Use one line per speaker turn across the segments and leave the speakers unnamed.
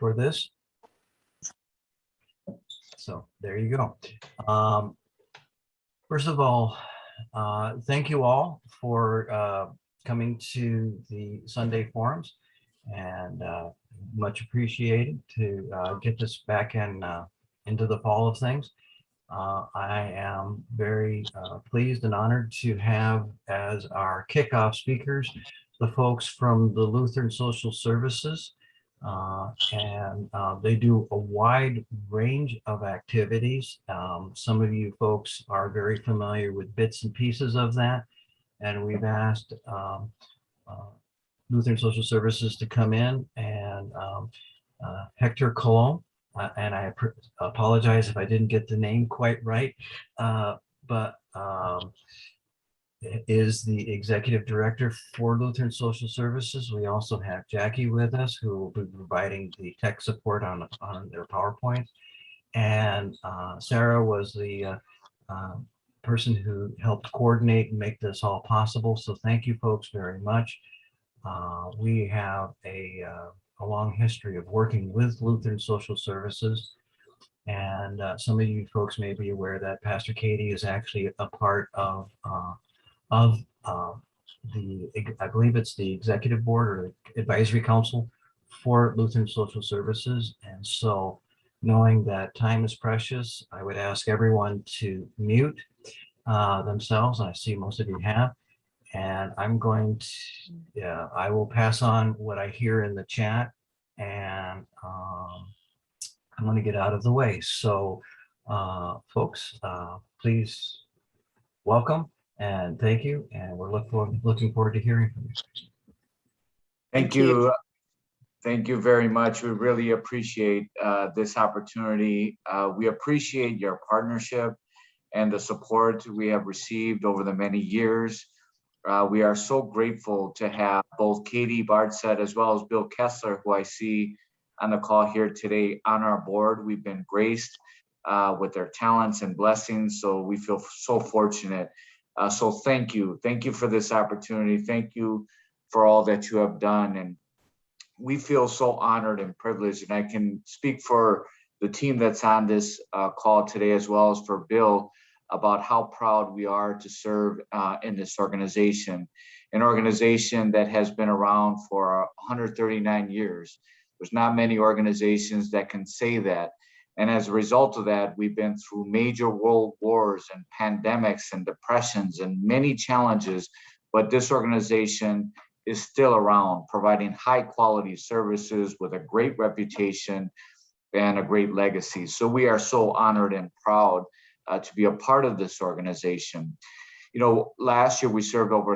for this. So there you go. First of all, thank you all for coming to the Sunday forums, and much appreciated to get this back in into the fall of things. I am very pleased and honored to have as our kickoff speakers the folks from the Lutheran Social Services, and they do a wide range of activities. Some of you folks are very familiar with bits and pieces of that, and we've asked Lutheran Social Services to come in, and Héctor and I apologize if I didn't get the name quite right, but is the executive director for Lutheran Social Services. We also have Jackie with us, who will be providing the tech support on their PowerPoint. And Sarah was the person who helped coordinate and make this all possible. So thank you folks very much. We have a long history of working with Lutheran Social Services. And some of you folks may be aware that Pastor Katie is actually a part of the, I believe it's the executive board or advisory council for Lutheran Social Services. And so knowing that time is precious, I would ask everyone to mute themselves. And I see most of you have. And I'm going to, I will pass on what I hear in the chat, and I'm going to get out of the way. So folks, please welcome and thank you. And we're looking forward to hearing from you.
Thank you. Thank you very much. We really appreciate this opportunity. We appreciate your partnership and the support we have received over the many years. We are so grateful to have both Katie Halstead as well as Bill Kessler, who I see on the call here today, on our board. We've been graced with their talents and blessings, so we feel so fortunate. So thank you. Thank you for this opportunity. Thank you for all that you have done. And we feel so honored and privileged. And I can speak for the team that's on this call today, as well as for Bill, about how proud we are to serve in this organization, an organization that has been around for 139 years. There's not many organizations that can say that. And as a result of that, we've been through major world wars and pandemics and depressions and many challenges, but this organization is still around, providing high quality services with a great reputation and a great legacy. So we are so honored and proud to be a part of this organization. You know, last year we served over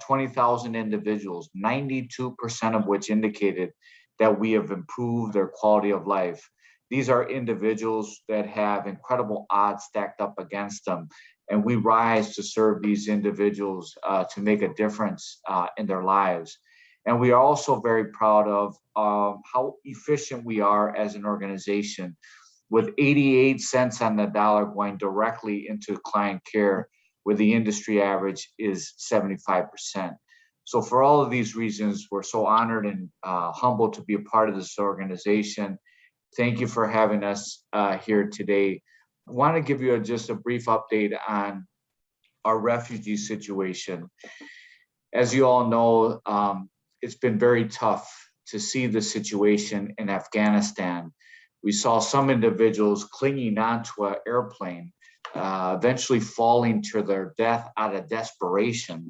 20,000 individuals, 92% of which indicated that we have improved their quality of life. These are individuals that have incredible odds stacked up against them, and we rise to serve these individuals to make a difference in their lives. And we are also very proud of how efficient we are as an organization, with 88 cents on the dollar going directly into client care, where the industry average is 75%. So for all of these reasons, we're so honored and humbled to be a part of this organization. Thank you for having us here today. I want to give you just a brief update on our refugee situation. As you all know, it's been very tough to see the situation in Afghanistan. We saw some individuals clinging onto an airplane, eventually falling to their death out of desperation.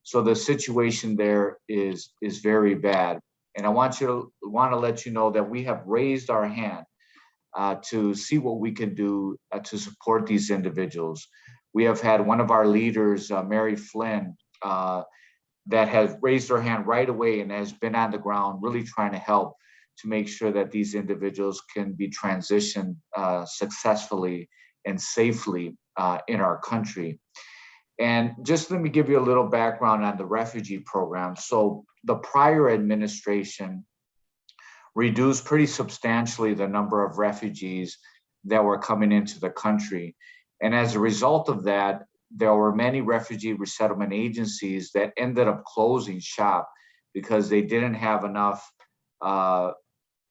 So the situation there is very bad. And I want to let you know that we have raised our hand to see what we can do to support these individuals. We have had one of our leaders, Mary Flynn, that has raised her hand right away and has been on the ground really trying to help to make sure that these individuals can be transitioned successfully and safely in our country. And just let me give you a little background on the refugee program. So the prior administration reduced pretty substantially the number of refugees that were coming into the country. And as a result of that, there were many refugee resettlement agencies that ended up closing shop because they didn't have enough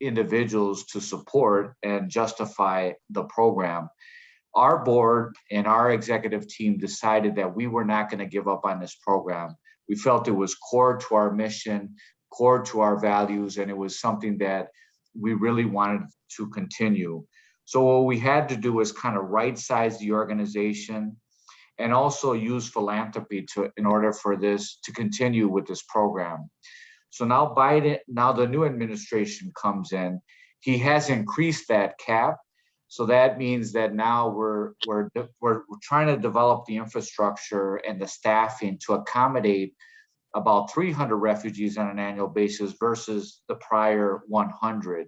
individuals to support and justify the program. Our board and our executive team decided that we were not going to give up on this program. We felt it was core to our mission, core to our values, and it was something that we really wanted to continue. So what we had to do is kind of right-size the organization and also use philanthropy in order for this to continue with this program. So now the new administration comes in, he has increased that cap. So that means that now we're trying to develop the infrastructure and the staffing to accommodate about 300 refugees on an annual basis versus the prior 100.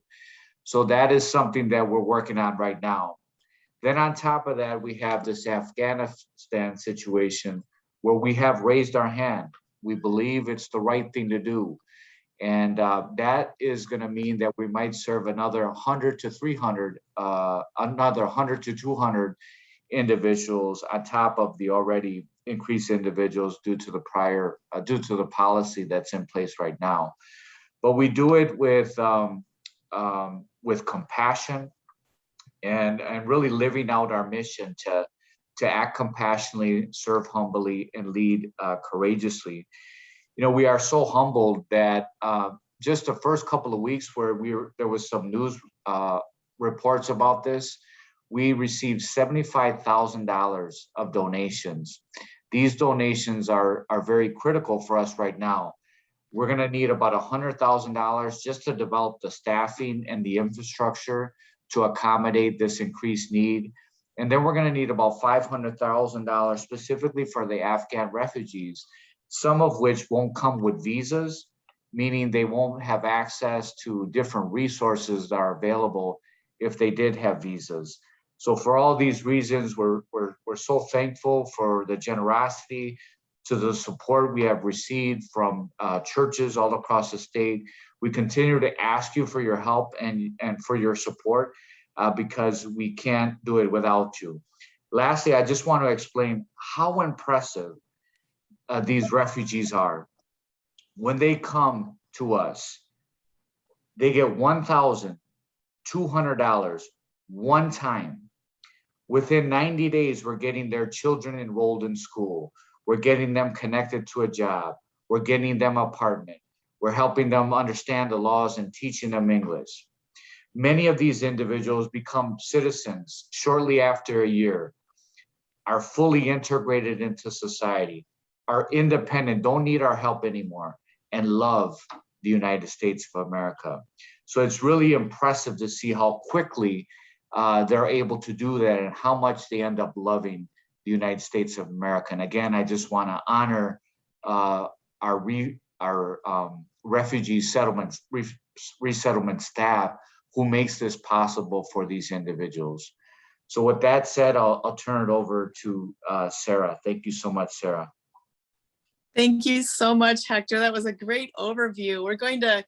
So that is something that we're working on right now. Then on top of that, we have this Afghanistan situation where we have raised our hand. We believe it's the right thing to do. And that is going to mean that we might serve another 100 to 300, another 100 to 200 individuals on top of the already increased individuals due to the policy that's in place right now. But we do it with compassion and really living out our mission to act compassionately, serve humbly, and lead courageously. You know, we are so humbled that just the first couple of weeks where there was some news reports about this, we received $75,000 of donations. These donations are very critical for us right now. We're going to need about $100,000 just to develop the staffing and the infrastructure to accommodate this increased need. And then we're going to need about $500,000 specifically for the Afghan refugees, some of which won't come with visas, meaning they won't have access to different resources that are available if they did have visas. So for all these reasons, we're so thankful for the generosity, to the support we have received from churches all across the state. We continue to ask you for your help and for your support because we can't do it without you. Lastly, I just want to explain how impressive these refugees are. When they come to us, they get $1,200 one time. Within 90 days, we're getting their children enrolled in school. We're getting them connected to a job. We're getting them an apartment. We're helping them understand the laws and teaching them English. Many of these individuals become citizens shortly after a year, are fully integrated into society, are independent, don't need our help anymore, and love the United States of America. So it's really impressive to see how quickly they're able to do that and how much they end up loving the United States of America. And again, I just want to honor our refugee resettlement staff who makes this possible for these individuals. So with that said, I'll turn it over to Sarah. Thank you so much, Sarah.
Thank you so much, Hector. That was a great overview. We're going to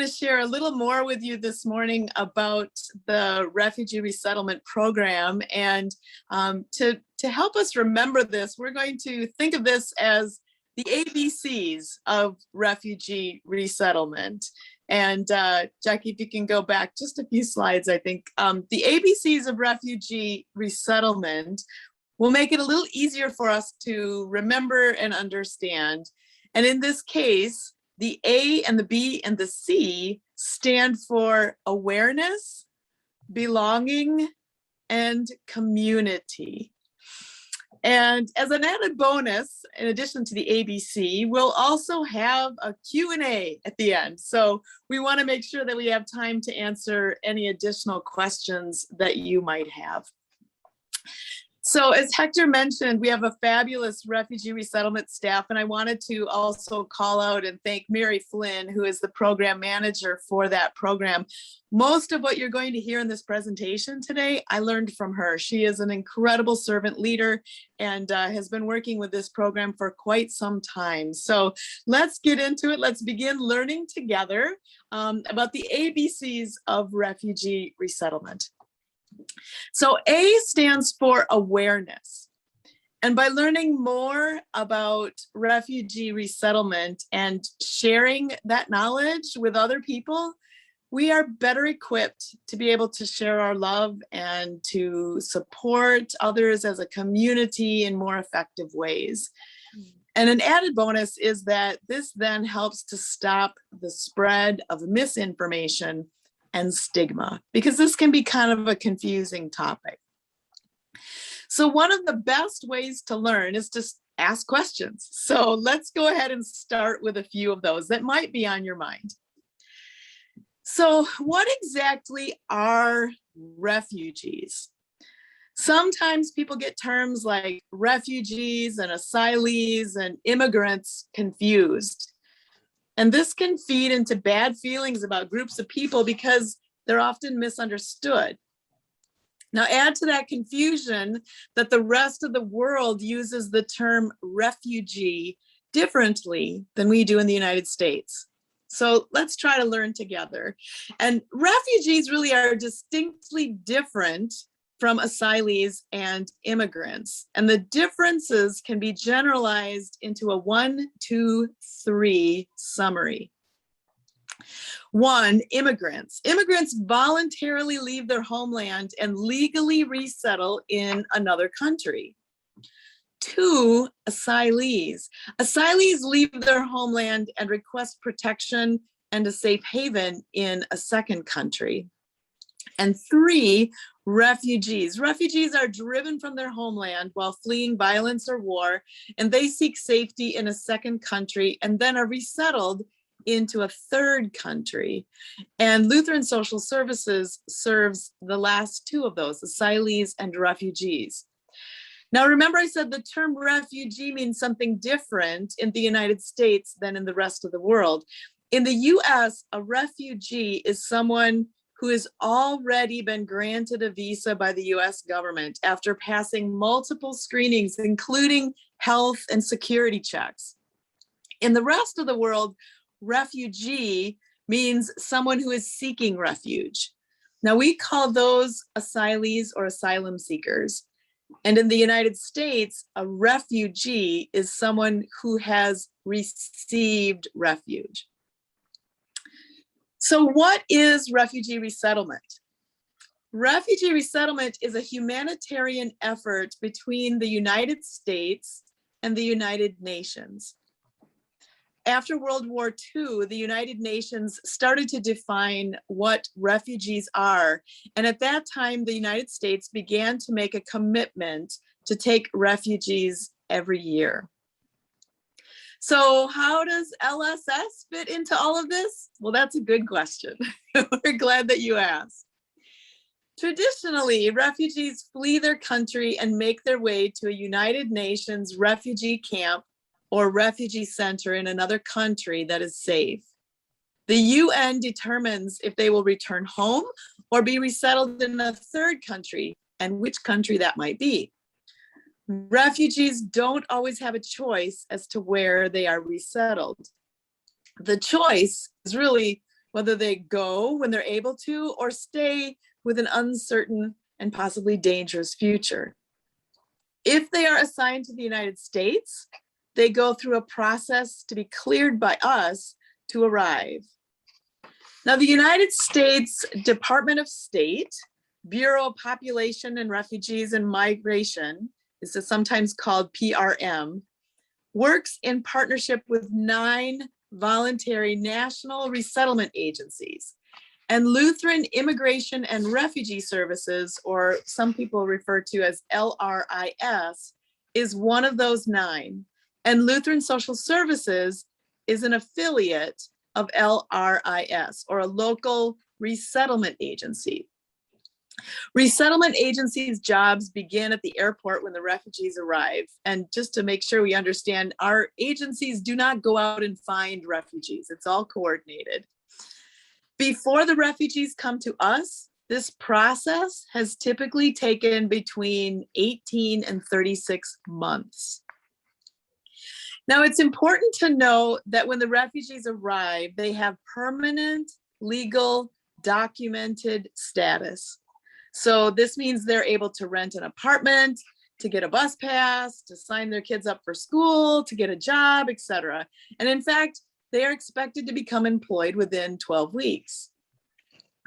share a little more with you this morning about the Refugee Resettlement Program. And to help us remember this, we're going to think of this as the ABCs of refugee resettlement. And Jackie, if you can go back just a few slides, I think. The ABCs of refugee resettlement will make it a little easier for us to remember and understand. And in this case, the A and the B and the C stand for awareness, belonging, and community. And as an added bonus, in addition to the ABC, we'll also have a Q&A at the end. So we want to make sure that we have time to answer any additional questions that you might have. So as Hector mentioned, we have a fabulous refugee resettlement staff, and I wanted to also call out and thank Mary Flynn, who is the program manager for that program. Most of what you're going to hear in this presentation today, I learned from her. She is an incredible servant leader and has been working with this program for quite some time. So let's get into it. Let's begin learning together about the ABCs of refugee resettlement. So A stands for awareness. And by learning more about refugee resettlement and sharing that knowledge with other people, we are better equipped to be able to share our love and to support others as a community in more effective ways. And an added bonus is that this then helps to stop the spread of misinformation and stigma, because this can be kind of a confusing topic. So one of the best ways to learn is to ask questions. So let's go ahead and start with a few of those that might be on your mind. So what exactly are refugees? Sometimes people get terms like refugees and asylees and immigrants confused. And this can feed into bad feelings about groups of people because they're often misunderstood. Now add to that confusion that the rest of the world uses the term refugee differently than we do in the United States. So let's try to learn together. And refugees really are distinctly different from asylees and immigrants. And the differences can be generalized into a 1, 2, 3 summary. 1, immigrants. Immigrants voluntarily leave their homeland and legally resettle in another country. 2, asylees. Asylees leave their homeland and request protection and a safe haven in a second country. And 3, refugees. Refugees are driven from their homeland while fleeing violence or war, and they seek safety in a second country and then are resettled into a third country. And Lutheran Social Services serves the last 2 of those, asylees and refugees. Now, remember I said the term refugee means something different in the United States than in the rest of the world. In the US, a refugee is someone who has already been granted a visa by the US government after passing multiple screenings, including health and security checks. In the rest of the world, refugee means someone who is seeking refuge. Now we call those asylees or asylum seekers. And in the United States, a refugee is someone who has received refuge. So what is refugee resettlement? Refugee resettlement is a humanitarian effort between the United States and the United Nations. After World War II, the United Nations started to define what refugees are. And at that time, the United States began to make a commitment to take refugees every year. So how does LSS fit into all of this? Well, that's a good question. We're glad that you asked. Traditionally, refugees flee their country and make their way to a United Nations refugee camp or refugee center in another country that is safe. The UN determines if they will return home or be resettled in a third country and which country that might be. Refugees don't always have a choice as to where they are resettled. The choice is really whether they go when they're able to or stay with an uncertain and possibly dangerous future. If they are assigned to the United States, they go through a process to be cleared by us to arrive. Now, the United States Department of State, Bureau of Population and Refugees and Migration, this is sometimes called PRM, works in partnership with 9 voluntary national resettlement agencies. And Lutheran Immigration and Refugee Services, or some people refer to as LRIS, is one of those 9. And Lutheran Social Services is an affiliate of LRIS, or a local resettlement agency. Resettlement agencies' jobs begin at the airport when the refugees arrive. And just to make sure we understand, our agencies do not go out and find refugees. It's all coordinated. Before the refugees come to us, this process has typically taken between 18 and 36 months. Now, it's important to know that when the refugees arrive, they have permanent, legal, documented status. So this means they're able to rent an apartment, to get a bus pass, to sign their kids up for school, to get a job, etc. And in fact, they are expected to become employed within 12 weeks.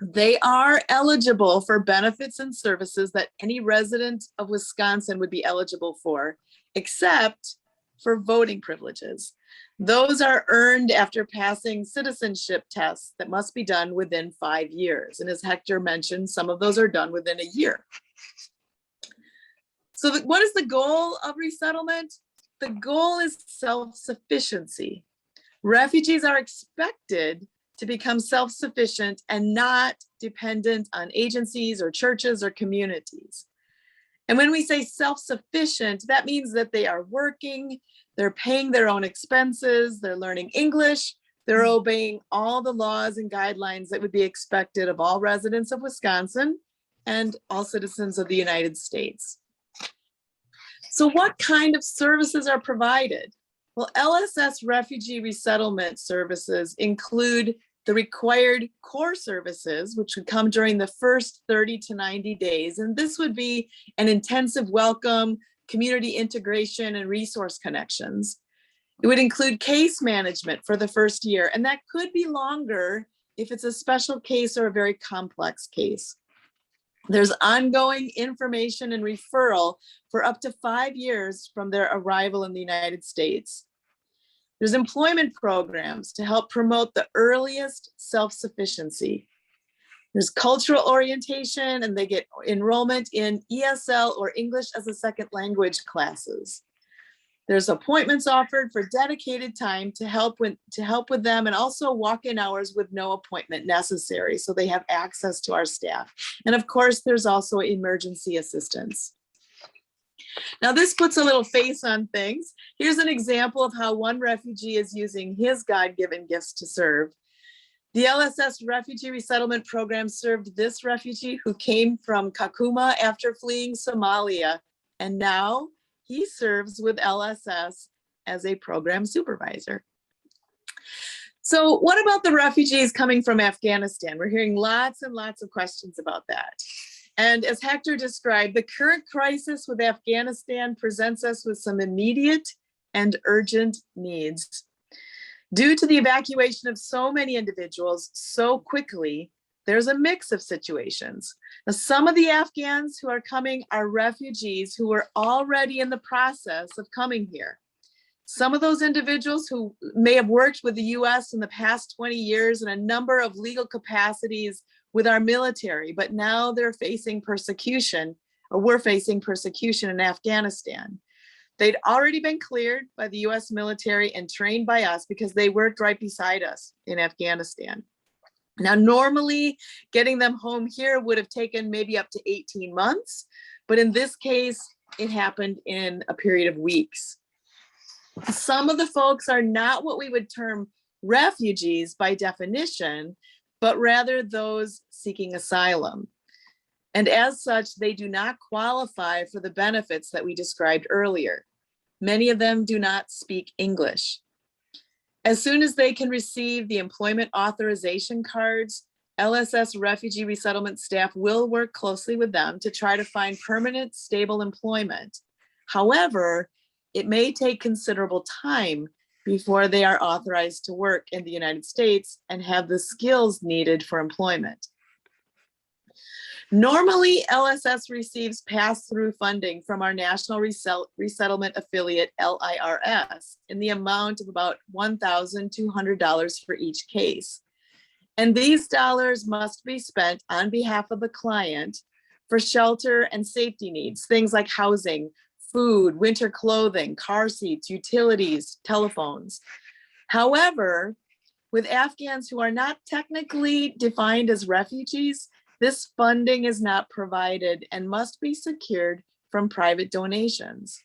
They are eligible for benefits and services that any resident of Wisconsin would be eligible for, except for voting privileges. Those are earned after passing citizenship tests that must be done within 5 years. And as Hector mentioned, some of those are done within a year. So what is the goal of resettlement? The goal is self-sufficiency. Refugees are expected to become self-sufficient and not dependent on agencies or churches or communities. And when we say self-sufficient, that means that they are working, they're paying their own expenses, they're learning English, they're obeying all the laws and guidelines that would be expected of all residents of Wisconsin and all citizens of the United States. So what kind of services are provided? Well, LSS Refugee Resettlement Services include the required core services, which would come during the first 30 to 90 days. And this would be an intensive welcome, community integration, and resource connections. It would include case management for the first year, and that could be longer if it's a special case or a very complex case. There's ongoing information and referral for up to 5 years from their arrival in the United States. There's employment programs to help promote the earliest self-sufficiency. There's cultural orientation, and they get enrollment in ESL or English as a second language classes. There's appointments offered for dedicated time to help with them, and also walk-in hours with no appointment necessary, so they have access to our staff. And of course, there's also emergency assistance. Now, this puts a little face on things. Here's an example of how one refugee is using his God-given gifts to serve. The LSS Refugee Resettlement Program served this refugee who came from Kakuma after fleeing Somalia, and now he serves with LSS as a program supervisor. So what about the refugees coming from Afghanistan? We're hearing lots and lots of questions about that. And as Hector described, the current crisis with Afghanistan presents us with some immediate and urgent needs. Due to the evacuation of so many individuals so quickly, there's a mix of situations. Now, some of the Afghans who are coming are refugees who were already in the process of coming here. Some of those individuals who may have worked with the US in the past 20 years in a number of legal capacities with our military, but now they're facing persecution, or we're facing persecution in Afghanistan. They'd already been cleared by the US military and trained by us because they worked right beside us in Afghanistan. Now, normally getting them home here would have taken maybe up to 18 months, but in this case, it happened in a period of weeks. Some of the folks are not what we would term refugees by definition, but rather those seeking asylum. And as such, they do not qualify for the benefits that we described earlier. Many of them do not speak English. As soon as they can receive the employment authorization cards, LSS Refugee Resettlement staff will work closely with them to try to find permanent, stable employment. However, it may take considerable time before they are authorized to work in the United States and have the skills needed for employment. Normally, LSS receives pass-through funding from our National Resettlement Affiliate, LIRS, in the amount of about $1,200 for each case. And these dollars must be spent on behalf of the client for shelter and safety needs, things like housing, food, winter clothing, car seats, utilities, telephones. However, with Afghans who are not technically defined as refugees, this funding is not provided and must be secured from private donations.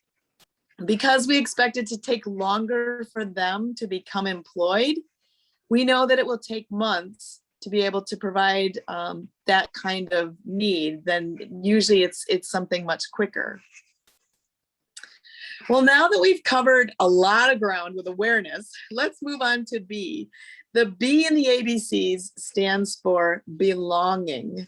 Because we expect it to take longer for them to become employed, we know that it will take months to be able to provide that kind of need. Then usually it's something much quicker. Well, now that we've covered a lot of ground with awareness, let's move on to B. The B in the ABCs stands for belonging.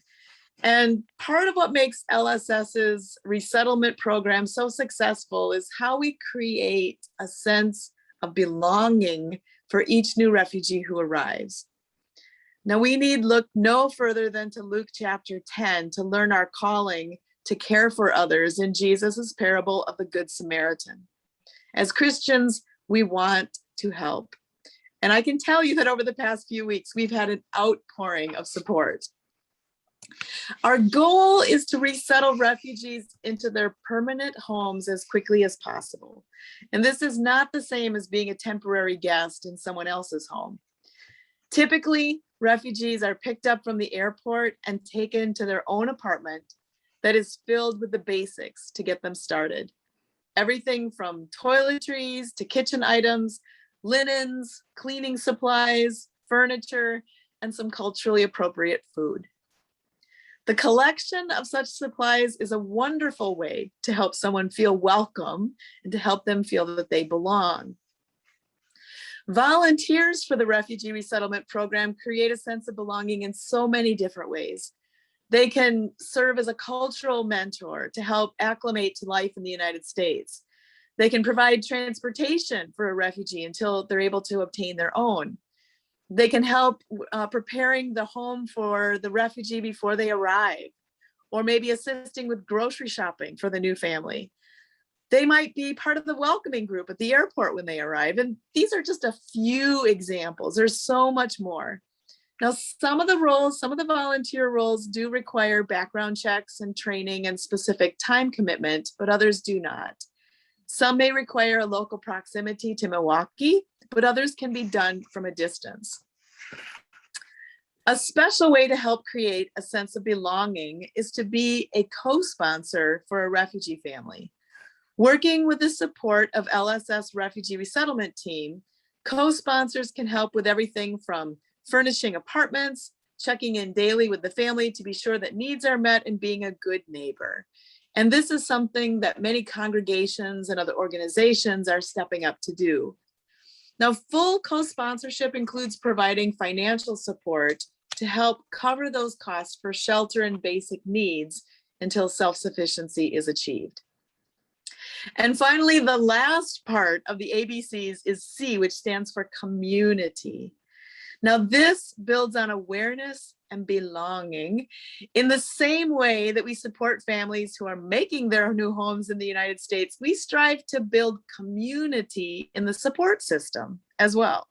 And part of what makes LSS's resettlement program so successful is how we create a sense of belonging for each new refugee who arrives. Now we need look no further than to Luke chapter 10 to learn our calling to care for others in Jesus's parable of the Good Samaritan. As Christians, we want to help. And I can tell you that over the past few weeks, we've had an outpouring of support. Our goal is to resettle refugees into their permanent homes as quickly as possible. And this is not the same as being a temporary guest in someone else's home. Typically, refugees are picked up from the airport and taken to their own apartment that is filled with the basics to get them started. Everything from toiletries to kitchen items, linens, cleaning supplies, furniture, and some culturally appropriate food. The collection of such supplies is a wonderful way to help someone feel welcome and to help them feel that they belong. Volunteers for the Refugee Resettlement Program create a sense of belonging in so many different ways. They can serve as a cultural mentor to help acclimate to life in the United States. They can provide transportation for a refugee until they're able to obtain their own. They can help preparing the home for the refugee before they arrive, or maybe assisting with grocery shopping for the new family. They might be part of the welcoming group at the airport when they arrive. And these are just a few examples. There's so much more. Now, some of the volunteer roles do require background checks and training and specific time commitment, but others do not. Some may require a local proximity to Milwaukee, but others can be done from a distance. A special way to help create a sense of belonging is to be a co-sponsor for a refugee family. Working with the support of LSS Refugee Resettlement Team, co-sponsors can help with everything from furnishing apartments, checking in daily with the family to be sure that needs are met, and being a good neighbor. And this is something that many congregations and other organizations are stepping up to do. Now, full co-sponsorship includes providing financial support to help cover those costs for shelter and basic needs until self-sufficiency is achieved. And finally, the last part of the ABCs is C, which stands for community. Now, this builds on awareness and belonging in the same way that we support families who are making their new homes in the United States. We strive to build community in the support system as well.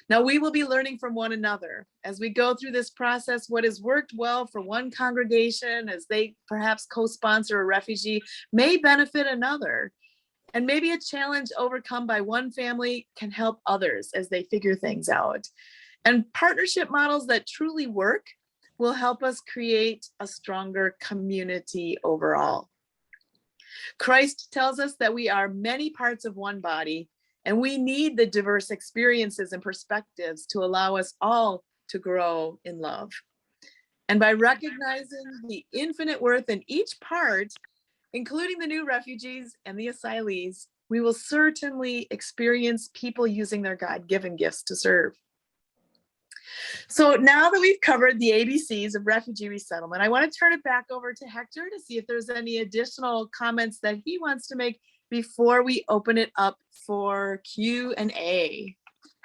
Now, we will be learning from one another as we go through this process. What has worked well for one congregation as they perhaps co-sponsor a refugee may benefit another. And maybe a challenge overcome by one family can help others as they figure things out. And partnership models that truly work will help us create a stronger community overall. Christ tells us that we are many parts of one body, and we need the diverse experiences and perspectives to allow us all to grow in love. And by recognizing the infinite worth in each part, including the new refugees and the asylees, we will certainly experience people using their God-given gifts to serve. So now that we've covered the ABCs of refugee resettlement, I want to turn it back over to Héctor to see if there's any additional comments that he wants to make before we open it up for Q&A.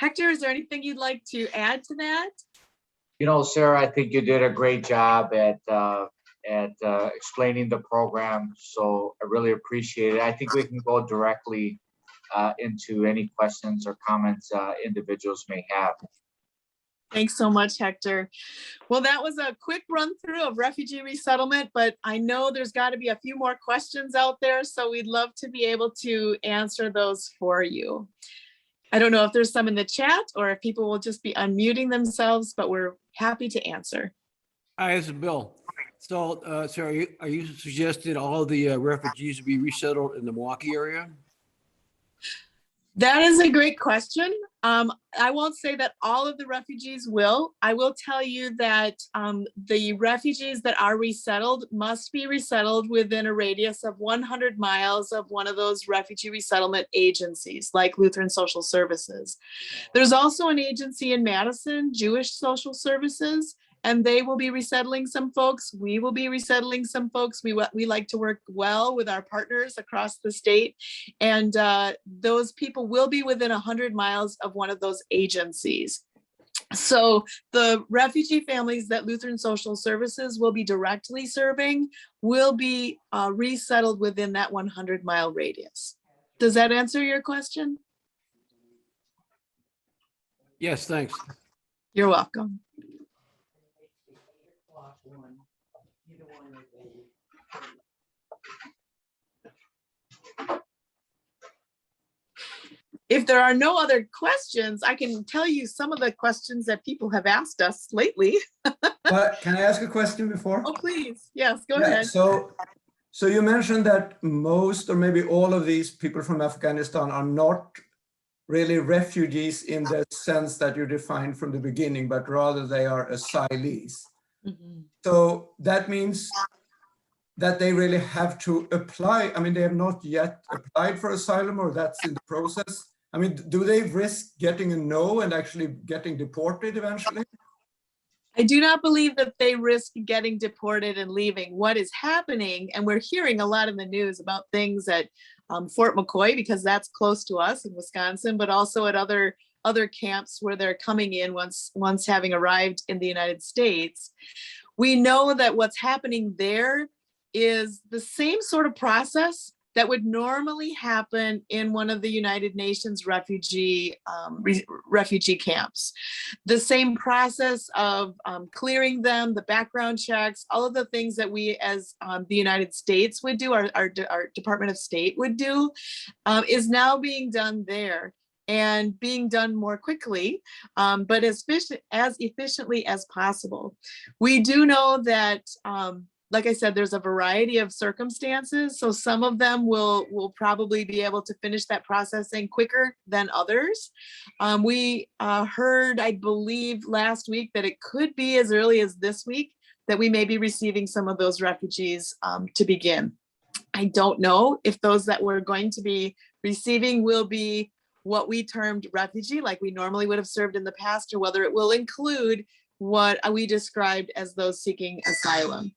Héctor, is there anything you'd like to add to that?
You know, Sarah, I think you did a great job at explaining the program. So I really appreciate it. I think we can go directly into any questions or comments individuals may have.
Thanks so much, Héctor. Well, that was a quick run through of refugee resettlement, but I know there's got to be a few more questions out there, so we'd love to be able to answer those for you. I don't know if there's some in the chat or if people will just be unmuting themselves, but we're happy to answer.
Hi, this is Bill. So, Sarah, are you suggesting all the refugees be resettled in the Milwaukee area?
That is a great question. I won't say that all of the refugees will. I will tell you that the refugees that are resettled must be resettled within a radius of 100 miles of one of those refugee resettlement agencies like Lutheran Social Services. There's also an agency in Madison, Jewish Social Services, and they will be resettling some folks. We will be resettling some folks. We like to work well with our partners across the state. And those people will be within 100 miles of one of those agencies. So the refugee families that Lutheran Social Services will be directly serving will be resettled within that 100-mile radius. Does that answer your question?
Yes, thanks.
You're welcome. If there are no other questions, I can tell you some of the questions that people have asked us lately.
But can I ask a question before?
Oh, please. Yes, go
Yeah,
ahead.
so you mentioned that most or maybe all of these people from Afghanistan are not really refugees in the sense that you defined from the beginning, but rather they are asylees.
Mhm.
So that means that they really have to apply. I mean, they have not yet applied for asylum, or that's in the process. I mean, do they risk getting a no and actually getting deported eventually?
I do not believe that they risk getting deported and leaving. What is happening, and we're hearing a lot in the news about things at Fort McCoy, because that's close to us in Wisconsin, but also at other camps where they're coming in once having arrived in the United States. We know that what's happening there is the same sort of process that would normally happen in one of the United Nations refugee camps. The same process of clearing them, the background checks, all of the things that we as the United States would do, our Department of State would do, is now being done there and being done more quickly, but as efficiently as possible. We do know that like I said, there's a variety of circumstances. So some of them will probably be able to finish that processing quicker than others. We heard, I believe last week, that it could be as early as this week that we may be receiving some of those refugees to begin. I don't know if those that we're going to be receiving will be what we termed refugee, like we normally would have served in the past, or whether it will include what we described as those seeking asylum.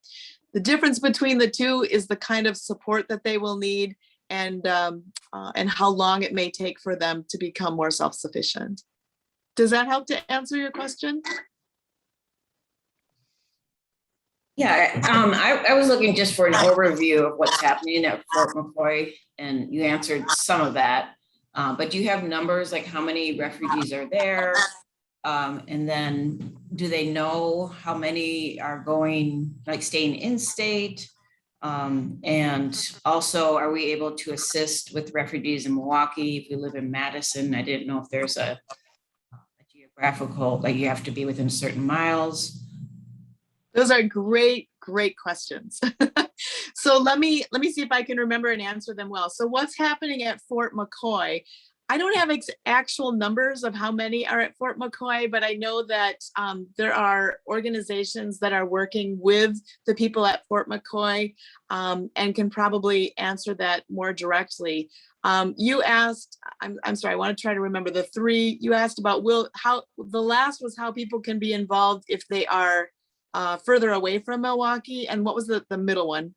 The difference between the two is the kind of support that they will need and how long it may take for them to become more self-sufficient. Does that help to answer your question?
Yeah, I was looking just for an overview of what's happening at Fort McCoy, and you answered some of that. But do you have numbers, like how many refugees are there? And then do they know how many are going, like staying in state? And also, are we able to assist with refugees in Milwaukee if we live in Madison? I didn't know if there's a geographical, like you have to be within certain miles.
Those are great questions. So let me see if I can remember and answer them well. So what's happening at Fort McCoy? I don't have actual numbers of how many are at Fort McCoy, but I know that there are organizations that are working with the people at Fort McCoy and can probably answer that more directly. You asked, I'm sorry, I want to try to remember the three. You asked about the last was how people can be involved if they are further away from Milwaukee. And what was the middle one?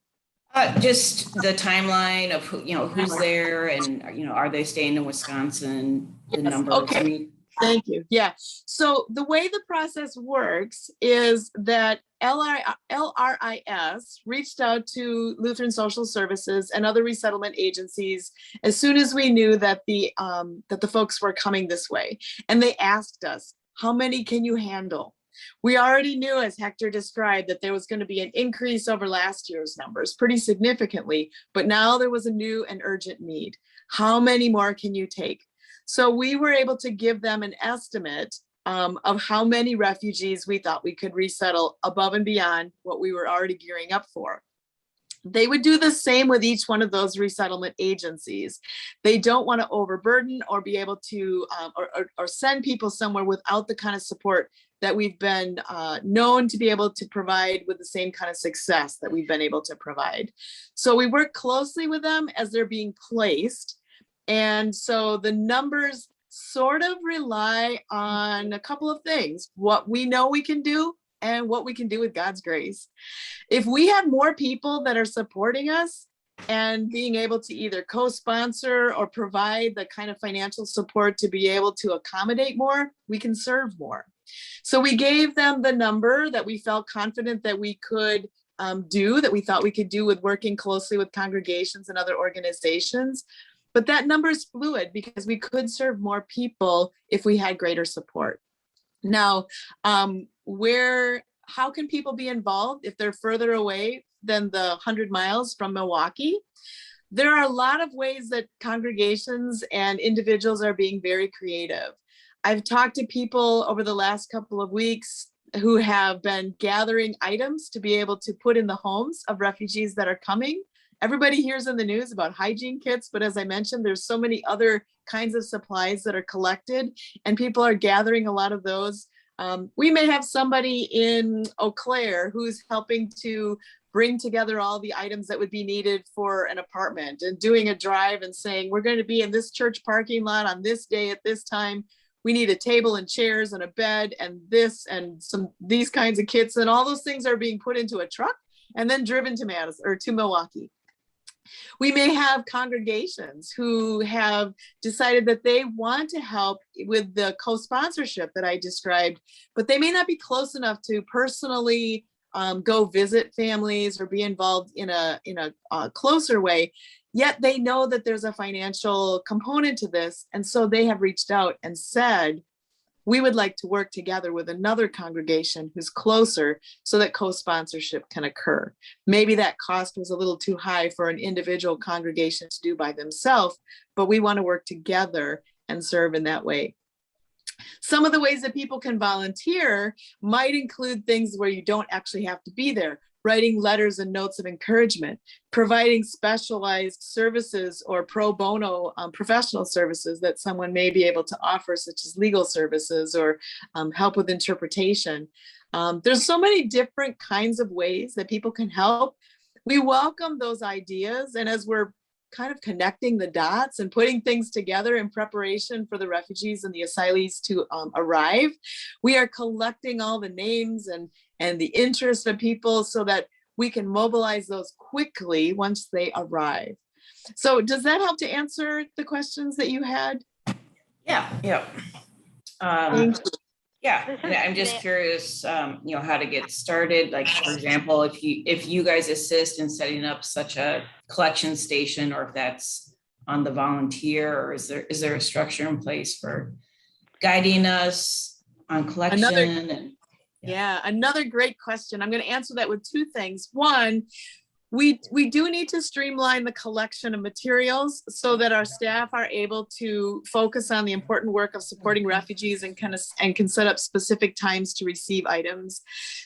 Just the timeline of who's there, and are they staying in Wisconsin? The numbers.
Okay. Thank you. Yeah. So the way the process works is that LRIS reached out to Lutheran Social Services and other resettlement agencies as soon as we knew that the folks were coming this way, and they asked us, "How many can you handle?" We already knew, as Héctor described, that there was going to be an increase over last year's numbers pretty significantly, but now there was a new and urgent need. How many more can you take? So we were able to give them an estimate of how many refugees we thought we could resettle above and beyond what we were already gearing up for. They would do the same with each one of those resettlement agencies. They don't want to overburden or be able to or send people somewhere without the kind of support that we've been known to be able to provide with the same kind of success that we've been able to provide. So we work closely with them as they're being placed. And so the numbers sort of rely on a couple of things: what we know we can do and what we can do with God's grace. If we have more people that are supporting us and being able to either co-sponsor or provide the kind of financial support to be able to accommodate more, we can serve more. So we gave them the number that we felt confident that we could that we thought we could do with working closely with congregations and other organizations. But that number is fluid because we could serve more people if we had greater support. Now, how can people be involved if they're further away than the 100 miles from Milwaukee? There are a lot of ways that congregations and individuals are being very creative. I've talked to people over the last couple of weeks who have been gathering items to be able to put in the homes of refugees that are coming. Everybody hears in the news about hygiene kits, but as I mentioned, there's so many other kinds of supplies that are collected, and people are gathering a lot of those. We may have somebody in Eau Claire who's helping to bring together all the items that would be needed for an apartment and doing a drive and saying, we're going to be in this church parking lot on this day at this time. We need a table and chairs and a bed and this and these kinds of kits, and all those things are being put into a truck and then driven to Madison or to Milwaukee. We may have congregations who have decided that they want to help with the co-sponsorship that I described, but they may not be close enough to personally go visit families or be involved in a closer way. Yet they know that there's a financial component to this. And so they have reached out and said, we would like to work together with another congregation who's closer so that co-sponsorship can occur. Maybe that cost was a little too high for an individual congregation to do by themselves, but we want to work together and serve in that way. Some of the ways that people can volunteer might include things where you don't actually have to be there. Writing letters and notes of encouragement, providing specialized services or pro bono professional services that someone may be able to offer, such as legal services or help with interpretation. There's so many different kinds of ways that people can help. We welcome those ideas, and as we're kind of connecting the dots and putting things together in preparation for the refugees and the asylees to arrive, we are collecting all the names and the interest of people so that we can mobilize those quickly once they arrive. So does that help to answer the questions that you had?
Yeah.
Thank you.
Yeah, and I'm just curious, how to get started. Like, for example, if you guys assist in setting up such a collection station, or if that's on the volunteer, or is there a structure in place for guiding us on collection?
Yeah, another great question. I'm going to answer that with two things. One, we do need to streamline the collection of materials so that our staff are able to focus on the important work of supporting refugees and can set up specific times to receive items.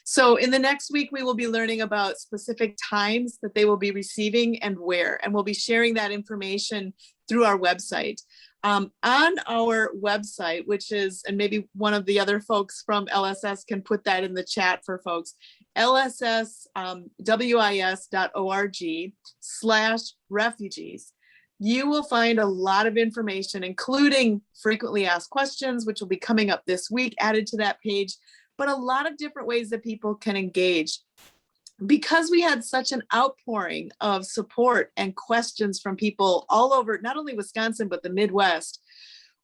So in the next week, we will be learning about specific times that they will be receiving and where, and we'll be sharing that information through our website. On our website, which is, and maybe one of the other folks from LSS can put that in the chat for folks, lsswis.org/refugees. You will find a lot of information, including frequently asked questions, which will be coming up this week, added to that page, but a lot of different ways that people can engage. Because we had such an outpouring of support and questions from people all over, not only Wisconsin, but the Midwest,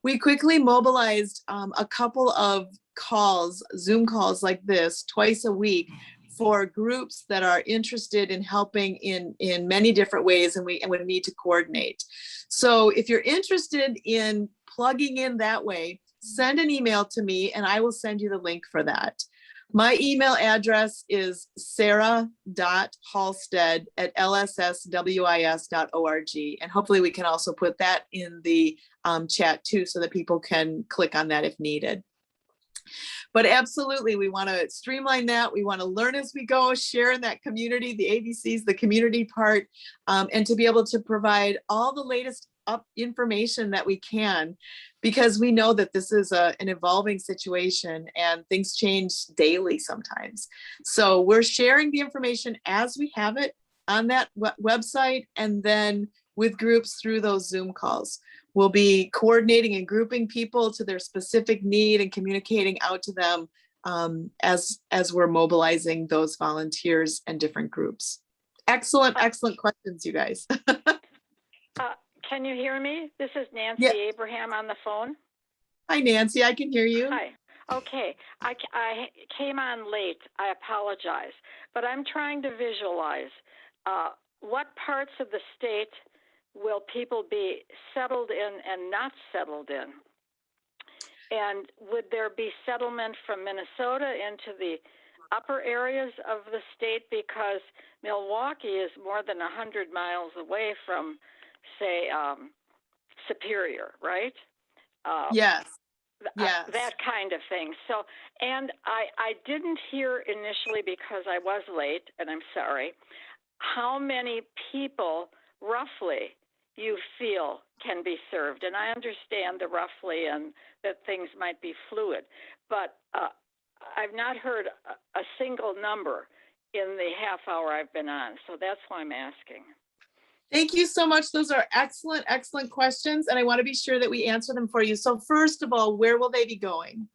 we quickly mobilized a couple of calls, Zoom calls like this, twice a week for groups that are interested in helping in many different ways, and we would need to coordinate. So if you're interested in plugging in that way, send an email to me and I will send you the link for that. My email address is sarah.halstead@lsswis.org. And hopefully we can also put that in the chat too, so that people can click on that if needed. But absolutely, we want to streamline that. We want to learn as we go, share in that community, the ABCs, the community part, and to be able to provide all the latest information that we can, because we know that this is an evolving situation and things change daily sometimes. So we're sharing the information as we have it on that website, and then with groups through those Zoom calls. We'll be coordinating and grouping people to their specific need and communicating out to them as we're mobilizing those volunteers and different groups. Excellent questions, you guys.
Can you hear me? This is Nancy Abraham on the phone.
Hi, Nancy, I can hear you.
Hi. Okay, I came on late. I apologize, but I'm trying to visualize what parts of the state will people be settled in and not settled in? And would there be settlement from Minnesota into the upper areas of the state? Because Milwaukee is more than 100 miles away from, say, Superior, right?
Yes, yes.
That kind of thing. So, and I didn't hear initially because I was late, and I'm sorry, how many people roughly you feel can be served. And I understand the roughly and that things might be fluid, but I've not heard a single number in the half hour I've been on. So that's why I'm asking.
Thank you so much. Those are excellent, excellent questions. And I want to be sure that we answer them for you. So first of all, where will they be going?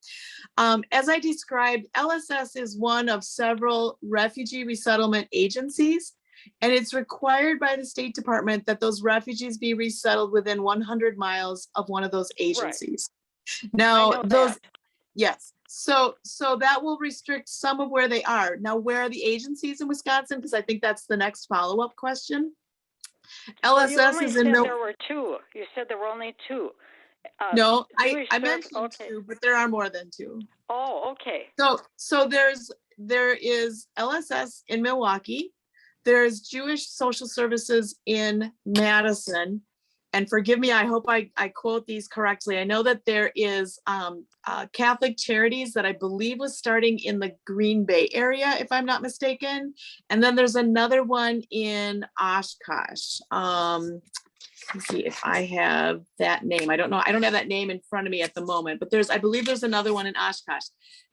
As I described, LSS is one of several refugee resettlement agencies, and it's required by the State Department that those refugees be resettled within 100 miles of one of those agencies. Right. Now, those, yes. So that will restrict some of where they are. Now, where are the agencies in Wisconsin? Because I think that's the next follow-up question. LSS is in
there were two. You said there were only two.
No, I mentioned two, but there are more than two.
Oh, okay.
So there is LSS in Milwaukee. There's Jewish Social Services in Madison. And forgive me, I hope I quote these correctly. I know that there is Catholic Charities that I believe was starting in the Green Bay area, if I'm not mistaken. And then there's another one in Oshkosh. Let's see if I have that name. I don't know. I don't have that name in front of me at the moment, but I believe there's another one in Oshkosh.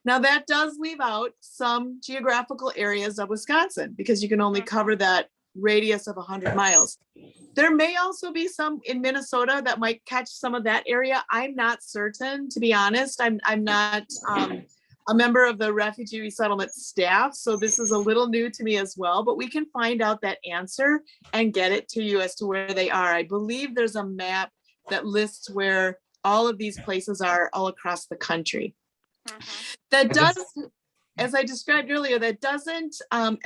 Now that does leave out some geographical areas of Wisconsin because you can only cover that radius of 100 miles. There may also be some in Minnesota that might catch some of that area. I'm not certain, to be honest. I'm not a member of the Refugee Resettlement staff, so this is a little new to me as well, but we can find out that answer and get it to you as to where they are. I believe there's a map that lists where all of these places are all across the country. That does, as I described earlier, that doesn't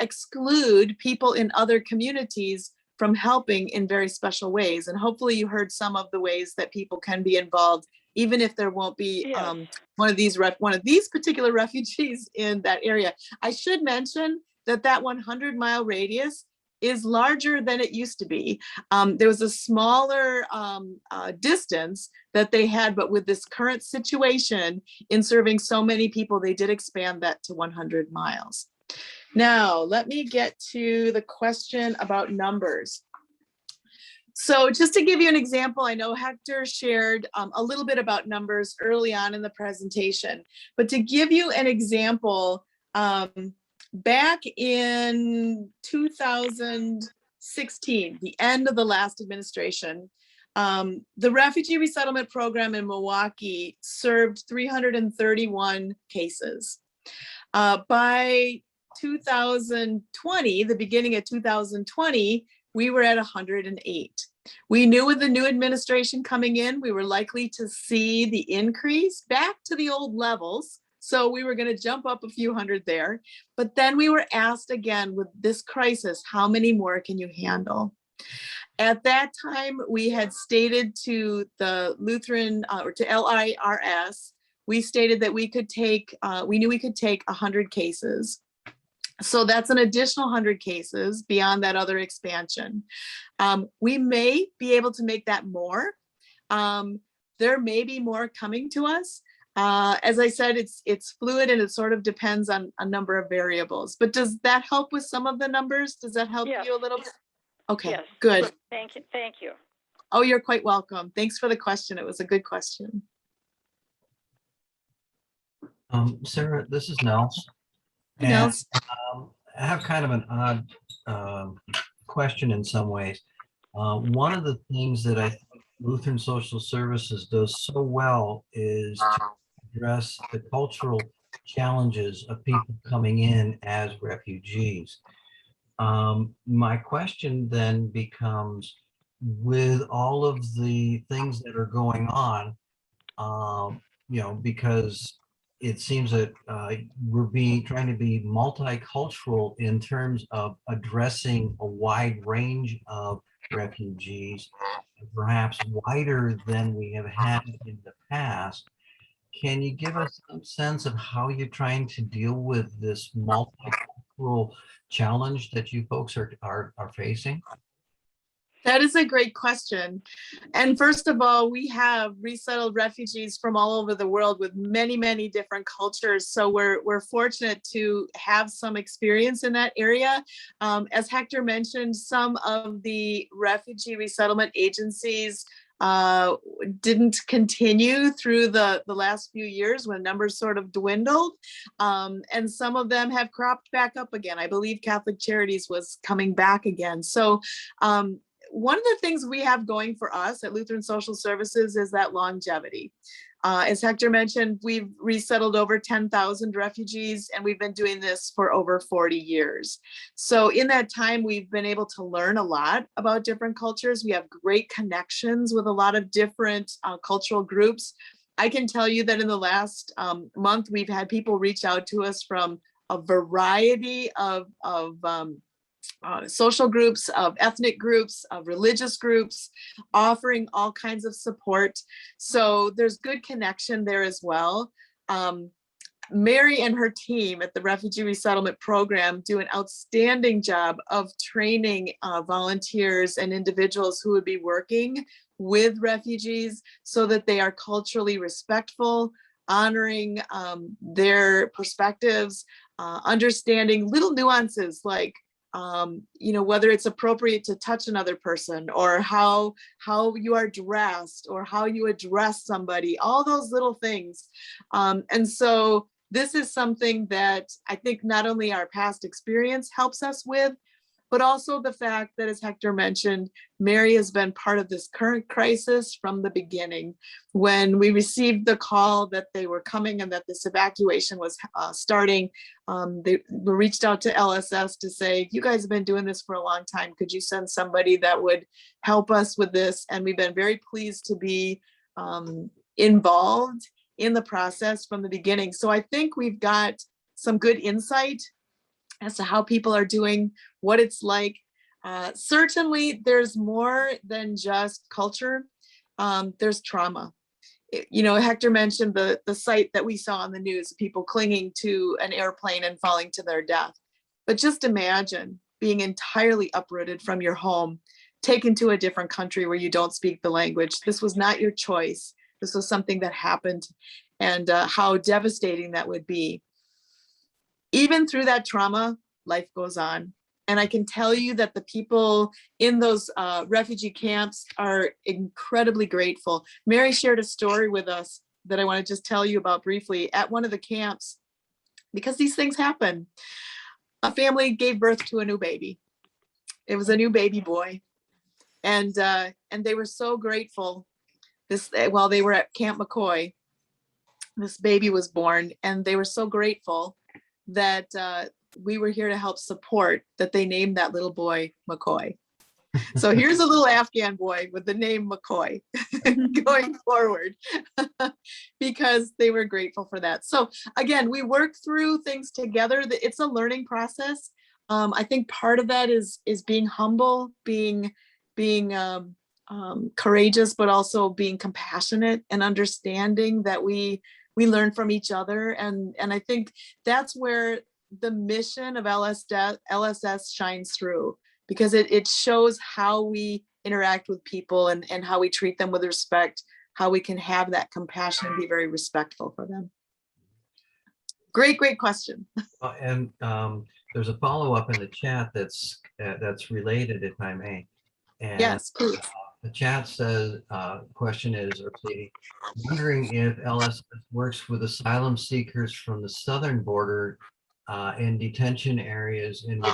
exclude people in other communities from helping in very special ways. And hopefully you heard some of the ways that people can be involved, even if there won't be one of these particular refugees in that area. I should mention that 100-mile radius is larger than it used to be. There was a smaller distance that they had, but with this current situation in serving so many people, they did expand that to 100 miles. Now, let me get to the question about numbers. So just to give you an example, I know Héctor shared a little bit about numbers early on in the presentation, but to give you an example, back in 2016, the end of the last administration, the Refugee Resettlement Program in Milwaukee served 331 cases. By 2020, the beginning of 2020, we were at 108. We knew with the new administration coming in, we were likely to see the increase back to the old levels. So we were going to jump up a few hundred there. But then we were asked again with this crisis, how many more can you handle? At that time, we had stated to the Lutheran or to LIRS, we stated that we could take, we knew we could take 100 cases. So that's an additional 100 cases beyond that other expansion. We may be able to make that more. There may be more coming to us. As I said, it's fluid and it sort of depends on a number of variables. But does that help with some of the numbers? Does that help you a little bit? Okay,
yes.
Good.
Thank you. Thank you.
Oh, you're quite welcome. Thanks for the question. It was a good question.
Sarah, this is Nels.
Nels.
I have kind of an odd question in some ways. One of the things that I think Lutheran Social Services does so well is to address the cultural challenges of people coming in as refugees. My question then becomes, with all of the things that are going on, because it seems that we're trying to be multicultural in terms of addressing a wide range of refugees, perhaps wider than we have had in the past. Can you give us some sense of how you're trying to deal with this multicultural challenge that you folks are facing?
That is a great question. And first of all, we have resettled refugees from all over the world with many, many different cultures. So we're fortunate to have some experience in that area. As Hector mentioned, some of the refugee resettlement agencies didn't continue through the last few years when numbers sort of dwindled. And some of them have cropped back up again. I believe Catholic Charities was coming back again. So one of the things we have going for us at Lutheran Social Services is that longevity. As Hector mentioned, we've resettled over 10,000 refugees, and we've been doing this for over 40 years. So in that time, we've been able to learn a lot about different cultures. We have great connections with a lot of different cultural groups. I can tell you that in the last month, we've had people reach out to us from a variety of social groups, of ethnic groups, of religious groups, offering all kinds of support. So there's good connection there as well. Mary and her team at the Refugee Resettlement Program do an outstanding job of training volunteers and individuals who would be working with refugees so that they are culturally respectful, honoring their perspectives, understanding little nuances like whether it's appropriate to touch another person, or how you are dressed, or how you address somebody, all those little things. And so this is something that I think not only our past experience helps us with, but also the fact that, as Hector mentioned, Mary has been part of this current crisis from the beginning. When we received the call that they were coming and that this evacuation was starting, they reached out to LSS to say, you guys have been doing this for a long time. Could you send somebody that would help us with this? And we've been very pleased to be involved in the process from the beginning. So I think we've got some good insight as to how people are doing, what it's like. Certainly, there's more than just culture. There's trauma. Hector mentioned the sight that we saw on the news, people clinging to an airplane and falling to their death. But just imagine being entirely uprooted from your home, taken to a different country where you don't speak the language. This was not your choice. This was something that happened, and how devastating that would be. Even through that trauma, life goes on. And I can tell you that the people in those refugee camps are incredibly grateful. Mary shared a story with us that I want to just tell you about briefly. At one of the camps, because these things happen, a family gave birth to a new baby. It was a new baby boy. And they were so grateful. While they were at Camp McCoy, this baby was born, and they were so grateful that we were here to help support that they named that little boy McCoy. So here's a little Afghan boy with the name McCoy going forward because they were grateful for that. So again, we work through things together. It's a learning process. I think part of that is being humble, being courageous, but also being compassionate and understanding that we learn from each other. And I think that's where the mission of LSS shines through, because it shows how we interact with people and how we treat them with respect, how we can have that compassion and be very respectful for them. Great question.
And there's a follow-up in the chat that's related, if I may. And
yes, please.
The chat says, question is, or please, wondering if LSS works with asylum seekers from the southern border in detention areas, and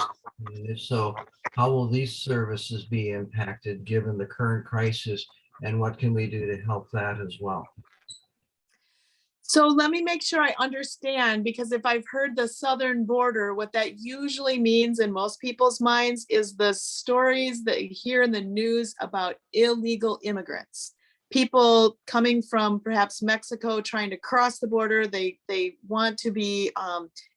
if so, how will these services be impacted given the current crisis, and what can we do to help that as well?
So let me make sure I understand, because if I've heard the southern border, what that usually means in most people's minds is the stories that you hear in the news about illegal immigrants people coming from perhaps Mexico trying to cross the border. They want to be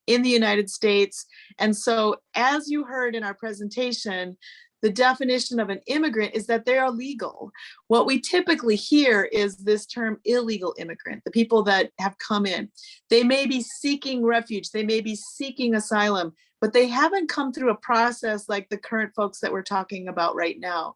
in the United States. And so as you heard in our presentation, the definition of an immigrant is that they are legal. What we typically hear is this term illegal immigrant, the people that have come in. They may be seeking refuge, they may be seeking asylum, but they haven't come through a process like the current folks that we're talking about right now.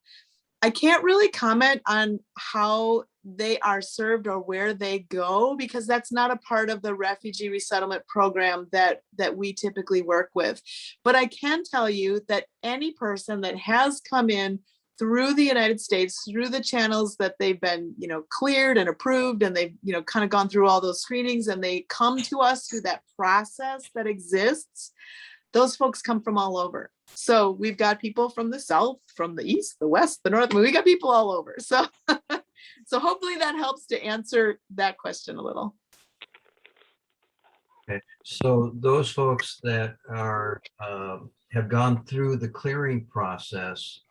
I can't really comment on how they are served or where they go, because that's not a part of the refugee resettlement program that we typically work with. But I can tell you that any person that has come in through the United States, through the channels that they've been, cleared and approved, and they've, kind of gone through all those screenings, and they come to us through that process that exists, those folks come from all over. So we've got people from the South, from the East, the West, the North. We got people all over. So, so hopefully that helps to answer that question a little.
Okay, so those folks that are have gone through the clearing process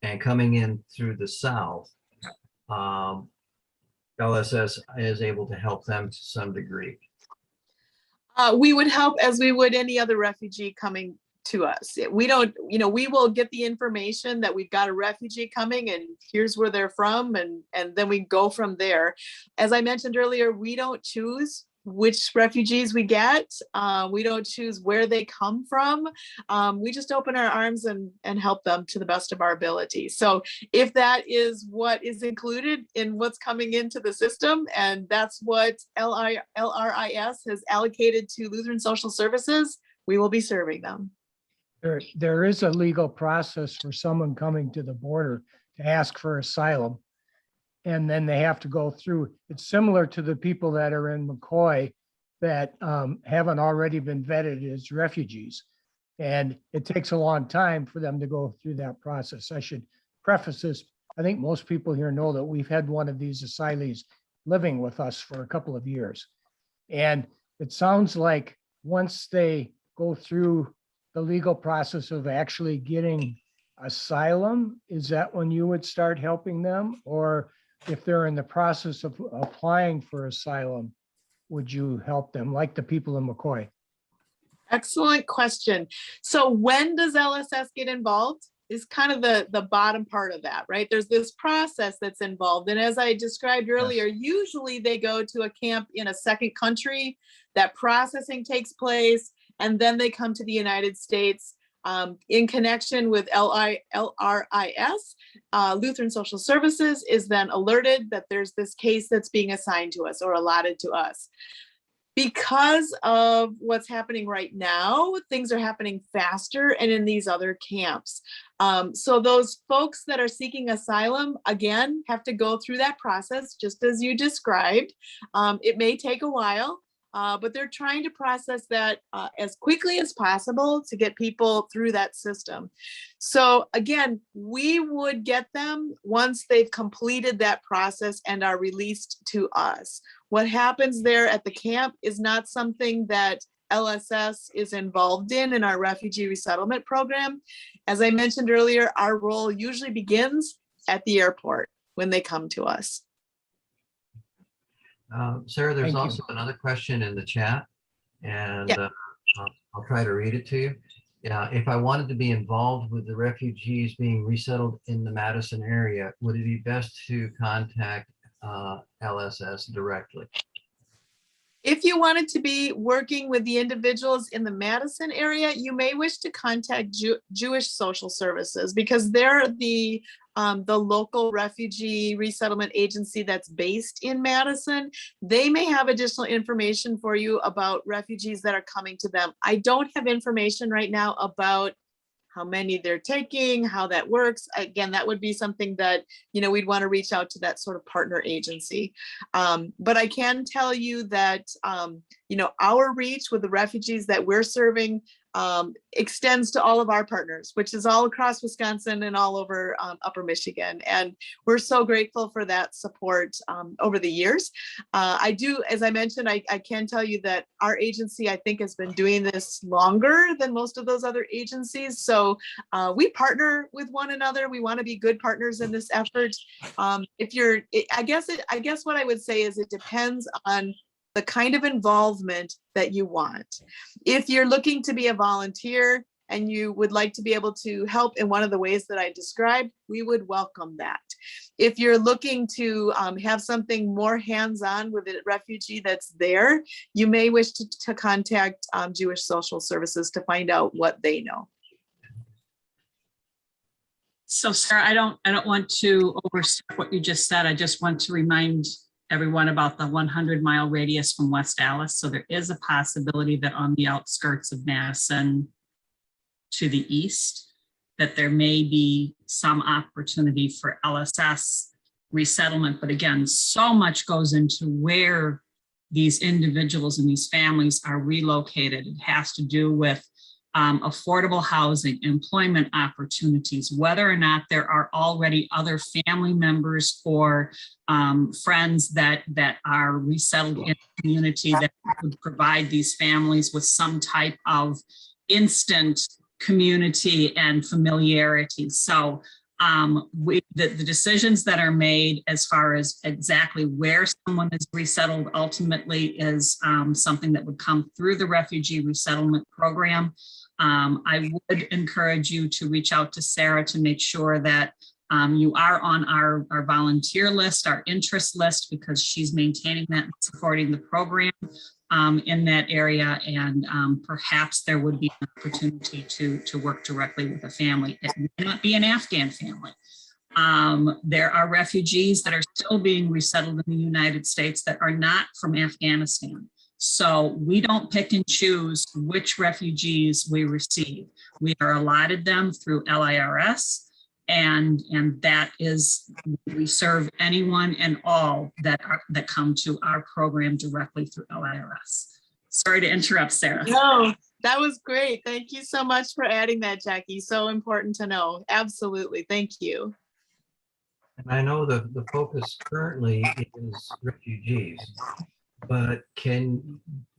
and coming in through the South, LSS is able to help them to some degree.
We would help as we would any other refugee coming to us. We don't, we will get the information that we've got a refugee coming and here's where they're from, and then we go from there. As I mentioned earlier, we don't choose which refugees we get. We don't choose where they come from. We just open our arms and help them to the best of our ability. So if that is what is included in what's coming into the system, and that's what LRIS has allocated to Lutheran Social Services, we will be serving them.
There is a legal process for someone coming to the border to ask for asylum. And then they have to go through, it's similar to the people that are in McCoy that haven't already been vetted as refugees. And it takes a long time for them to go through that process. I should preface this. I think most people here know that we've had one of these asylees living with us for a couple of years. And it sounds like once they go through the legal process of actually getting asylum, is that when you would start helping them? Or if they're in the process of applying for asylum, would you help them like the people in McCoy?
Excellent question. So when does LSS get involved is kind of the bottom part of that, right? There's this process that's involved. And as I described earlier, usually they go to a camp in a second country, that processing takes place, and then they come to the United States. In connection with LRIS, Lutheran Social Services is then alerted that there's this case that's being assigned to us or allotted to us. Because of what's happening right now, things are happening faster and in these other camps. So those folks that are seeking asylum, again, have to go through that process, just as you described. It may take a while. But they're trying to process that as quickly as possible to get people through that system. So again, we would get them once they've completed that process and are released to us. What happens there at the camp is not something that LSS is involved in our refugee resettlement program. As I mentioned earlier, our role usually begins at the airport when they come to us.
Sarah, there's
Thank you.
also another question in the chat, and
Yeah.
I'll try to read it to you. Yeah, if I wanted to be involved with the refugees being resettled in the Madison area, would it be best to contact LSS directly?
If you wanted to be working with the individuals in the Madison area, you may wish to contact Jewish Social Services, because they're the local refugee resettlement agency that's based in Madison. They may have additional information for you about refugees that are coming to them. I don't have information right now about how many they're taking, how that works. Again, that would be something that, we'd want to reach out to that sort of partner agency. But I can tell you that, our reach with the refugees that we're serving extends to all of our partners, which is all across Wisconsin and all over Upper Michigan. And we're so grateful for that support over the years. I do, as I mentioned, I can tell you that our agency, I think, has been doing this longer than most of those other agencies. So we partner with one another. We want to be good partners in this effort. I guess what I would say is it depends on the kind of involvement that you want. If you're looking to be a volunteer and you would like to be able to help in one of the ways that I described, we would welcome that. If you're looking to have something more hands-on with a refugee that's there, you may wish to contact Jewish Social Services to find out what they know.
So Sarah, I don't want to overstep what you just said. I just want to remind everyone about the 100-mile radius from West Allis. So there is a possibility that on the outskirts of Madison to the east, that there may be some opportunity for LSS resettlement. But again, so much goes into where these individuals and these families are relocated. It has to do with affordable housing, employment opportunities, whether or not there are already other family members or friends that are resettled in the community that would provide these families with some type of instant community and familiarity. So the decisions that are made as far as exactly where someone is resettled ultimately is something that would come through the Refugee Resettlement Program. I would encourage you to reach out to Sarah to make sure that you are on our volunteer list, our interest list, because she's maintaining that and supporting the program in that area. And perhaps there would be an opportunity to work directly with a family. It may not be an Afghan family. There are refugees that are still being resettled in the United States that are not from Afghanistan. So we don't pick and choose which refugees we receive. We are allotted them through LIRS, and that is, we serve anyone and all that come to our program directly through LIRS. Sorry to interrupt, Sarah.
No, that was great. Thank you so much for adding that, Jackie. So important to know. Absolutely. Thank you.
And I know the focus currently is refugees, but do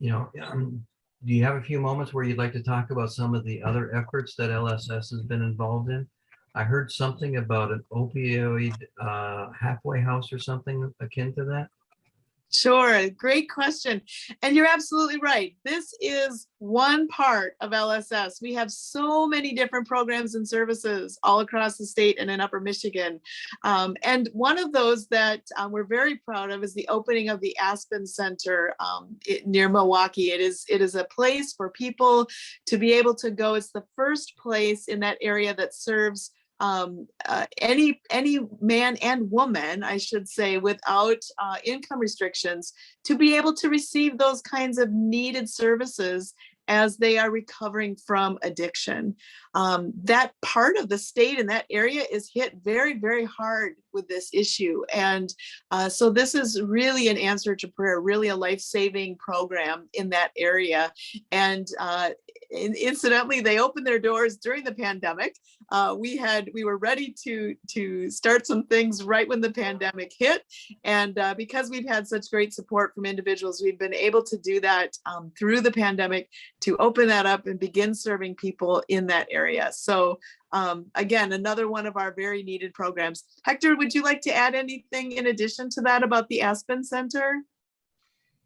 you have a few moments where you'd like to talk about some of the other efforts that LSS has been involved in? I heard something about an opioid halfway house or something akin to that.
Sure, great question. And you're absolutely right. This is one part of LSS. We have so many different programs and services all across the state and in Upper Michigan. And one of those that we're very proud of is the opening of the Aspen Center near Milwaukee. It is a place for people to be able to go. It's the first place in that area that serves any man and woman, I should say, without income restrictions, to be able to receive those kinds of needed services as they are recovering from addiction. That part of the state in that area is hit very, very hard with this issue. And so this is really an answer to prayer, really a life-saving program in that area. And incidentally, they opened their doors during the pandemic. We were ready to start some things right when the pandemic hit. And because we've had such great support from individuals, we've been able to do that through the pandemic, to open that up and begin serving people in that area. So again, another one of our very needed programs. Hector, would you like to add anything in addition to that about the Aspen Center?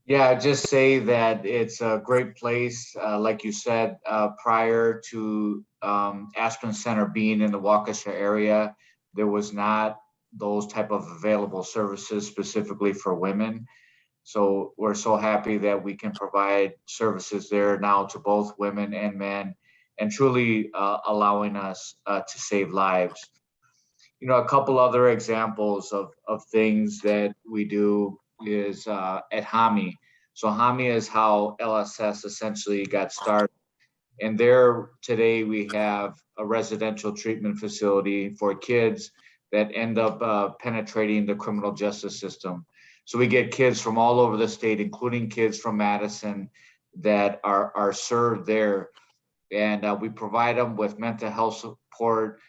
Yeah, just say that it's a great place. Like you said, prior to Aspen Center being in the Waukesha area, there was not those type of available services specifically for women. So we're so happy that we can provide services there now to both women and men, and truly allowing us to save lives. You know, a couple other examples of things that we do is at HAMI. So HAMI is how LSS essentially got started. And there today we have a residential treatment facility for kids that end up penetrating the criminal justice system. So we get kids from all over the state, including kids from Madison, that are served there. and we provide them with mental health support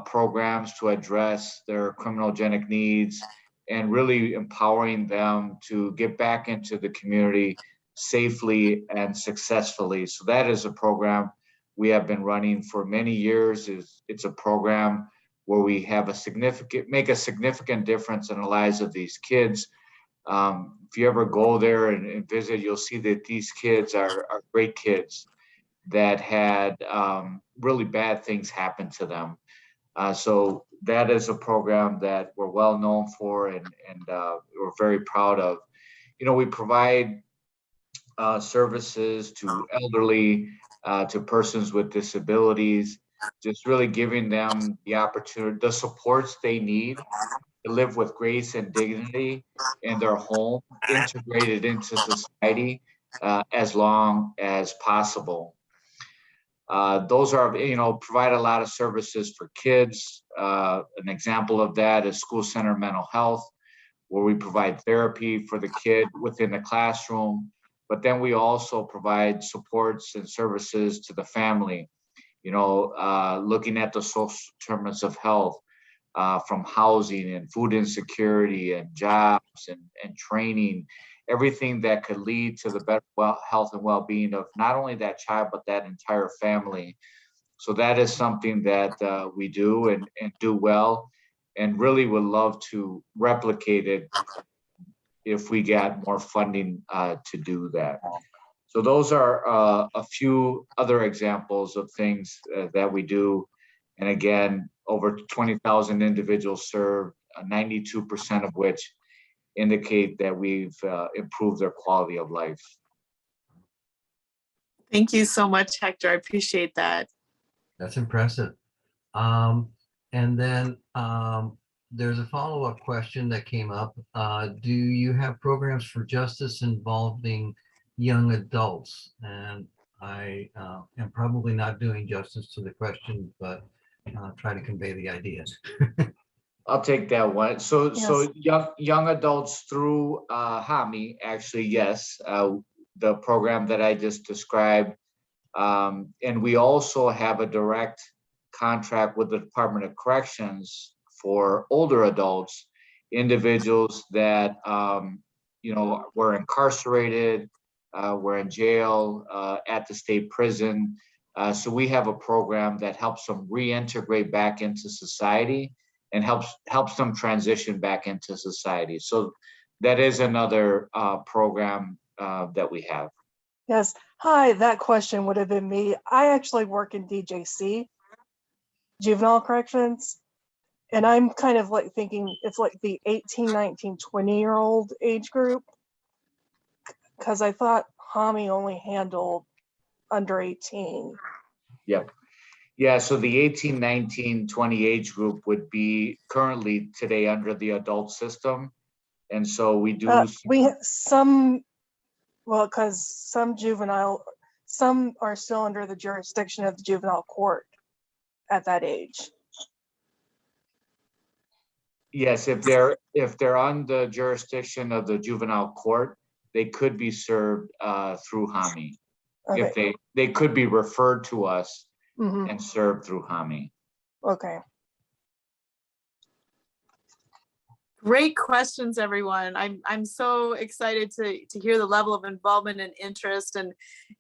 programs to address their criminogenic needs and really empowering them to get back into the community safely and successfully. So that is a program we have been running for many years. It's a program where we have make a significant difference in the lives of these kids. If you ever go there and visit, you'll see that these kids are great kids that had really bad things happen to them. So that is a program that we're well known for and we're very proud of. You know, we provide services to elderly, to persons with disabilities, just really giving them the opportunity, the supports they need to live with grace and dignity in their home, integrated into society as long as possible. Those are, provide a lot of services for kids. An example of that is school center mental health, where we provide therapy for the kid within the classroom, but then we also provide supports and services to the family, looking at the social determinants of health, from housing and food insecurity and jobs and training, everything that could lead to the better health and well-being of not only that child, but that entire family. So that is something that we do and do well, and really would love to replicate it if we get more funding to do that. So those are a few other examples of things that we do. And again, over 20,000 individuals served, 92% of which indicate that we've improved their quality of life.
Thank you so much, Hector. I appreciate that.
That's impressive. And then there's a follow-up question that came up. Do you have programs for justice involving young adults? And I am probably not doing justice to the question, but try to convey the idea.
I'll take that one. So,
Yes.
so young adults through HAMI, actually, yes, the program that I just described. And we also have a direct contract with the Department of Corrections for older adults, individuals that, were incarcerated, were in jail, at the state prison. So we have a program that helps them reintegrate back into society and helps them transition back into society. So that is another program that we have.
Yes. Hi, that question would have been me. I actually work in DJC, juvenile corrections, and I'm kind of like thinking it's like the 18, 19, 20-year-old age group, because I thought HAMI only handled under 18.
Yep. Yeah, so the 18, 19, 20 age group would be currently today under the adult system. And so we do.
Because some are still under the jurisdiction of the juvenile court at that age.
Yes, if they're on the jurisdiction of the juvenile court, they could be served through HAMI.
Okay.
If they could be referred to us
Mm-hmm.
and served through HAMI.
Okay.
Great questions, everyone. I'm so excited to hear the level of involvement and interest.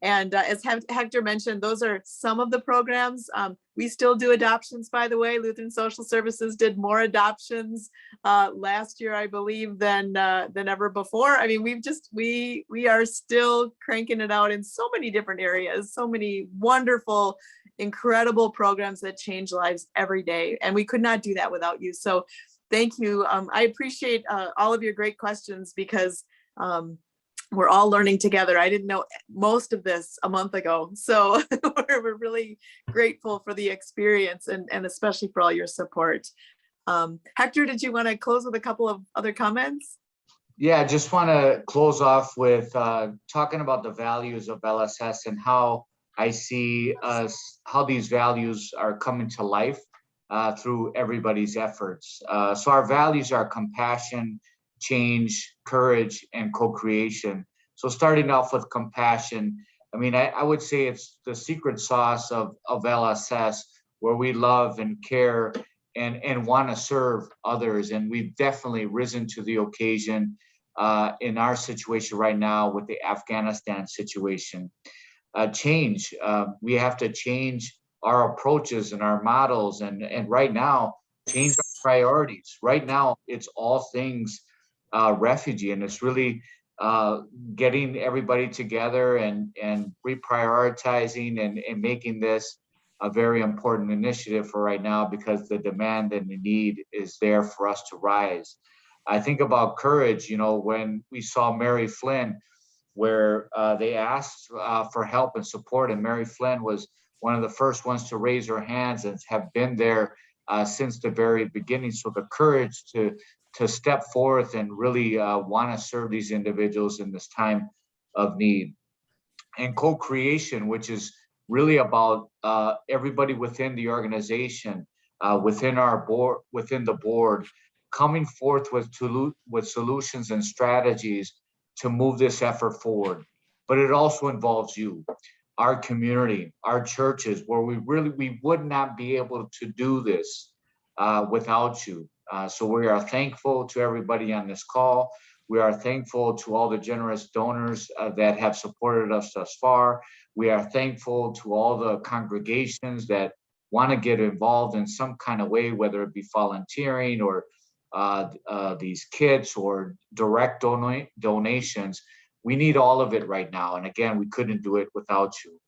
And as Hector mentioned, those are some of the programs. We still do adoptions, by the way. Lutheran Social Services did more adoptions last year, I believe, than ever before. I mean, we are still cranking it out in so many different areas, so many wonderful, incredible programs that change lives every day. And we could not do that without you. So thank you. I appreciate all of your great questions, because we're all learning together. I didn't know most of this a month ago. So we're really grateful for the experience and especially for all your support. Hector, did you want to close with a couple of other comments?
Yeah, I just want to close off with talking about the values of LSS and how I see how these values are coming to life through everybody's efforts. So our values are compassion, change, courage, and co-creation. So starting off with compassion, I mean, I would say it's the secret sauce of LSS, where we love and care and want to serve others. And we've definitely risen to the occasion in our situation right now with the Afghanistan situation. We have to change our approaches and our models, and right now, change our priorities. Right now, it's all things refugee, and it's really getting everybody together and reprioritizing and making this a very important initiative for right now, because the demand and the need is there for us to rise. I think about courage, you know, when we saw Mary Flynn, where they asked for help and support, and Mary Flynn was one of the first ones to raise her hands and have been there since the very beginning. So the courage to step forth and really want to serve these individuals in this time of need. And co-creation, which is really about everybody within the organization, within our board, within the board, coming forth with solutions and strategies to move this effort forward. But it also involves you, our community, our churches, where we would not be able to do this without you. So we are thankful to everybody on this call. We are thankful to all the generous donors that have supported us thus far. We are thankful to all the congregations that want to get involved in some kind of way, whether it be volunteering or these kits or direct donations. We need all of it right now. And again, we couldn't do it without you.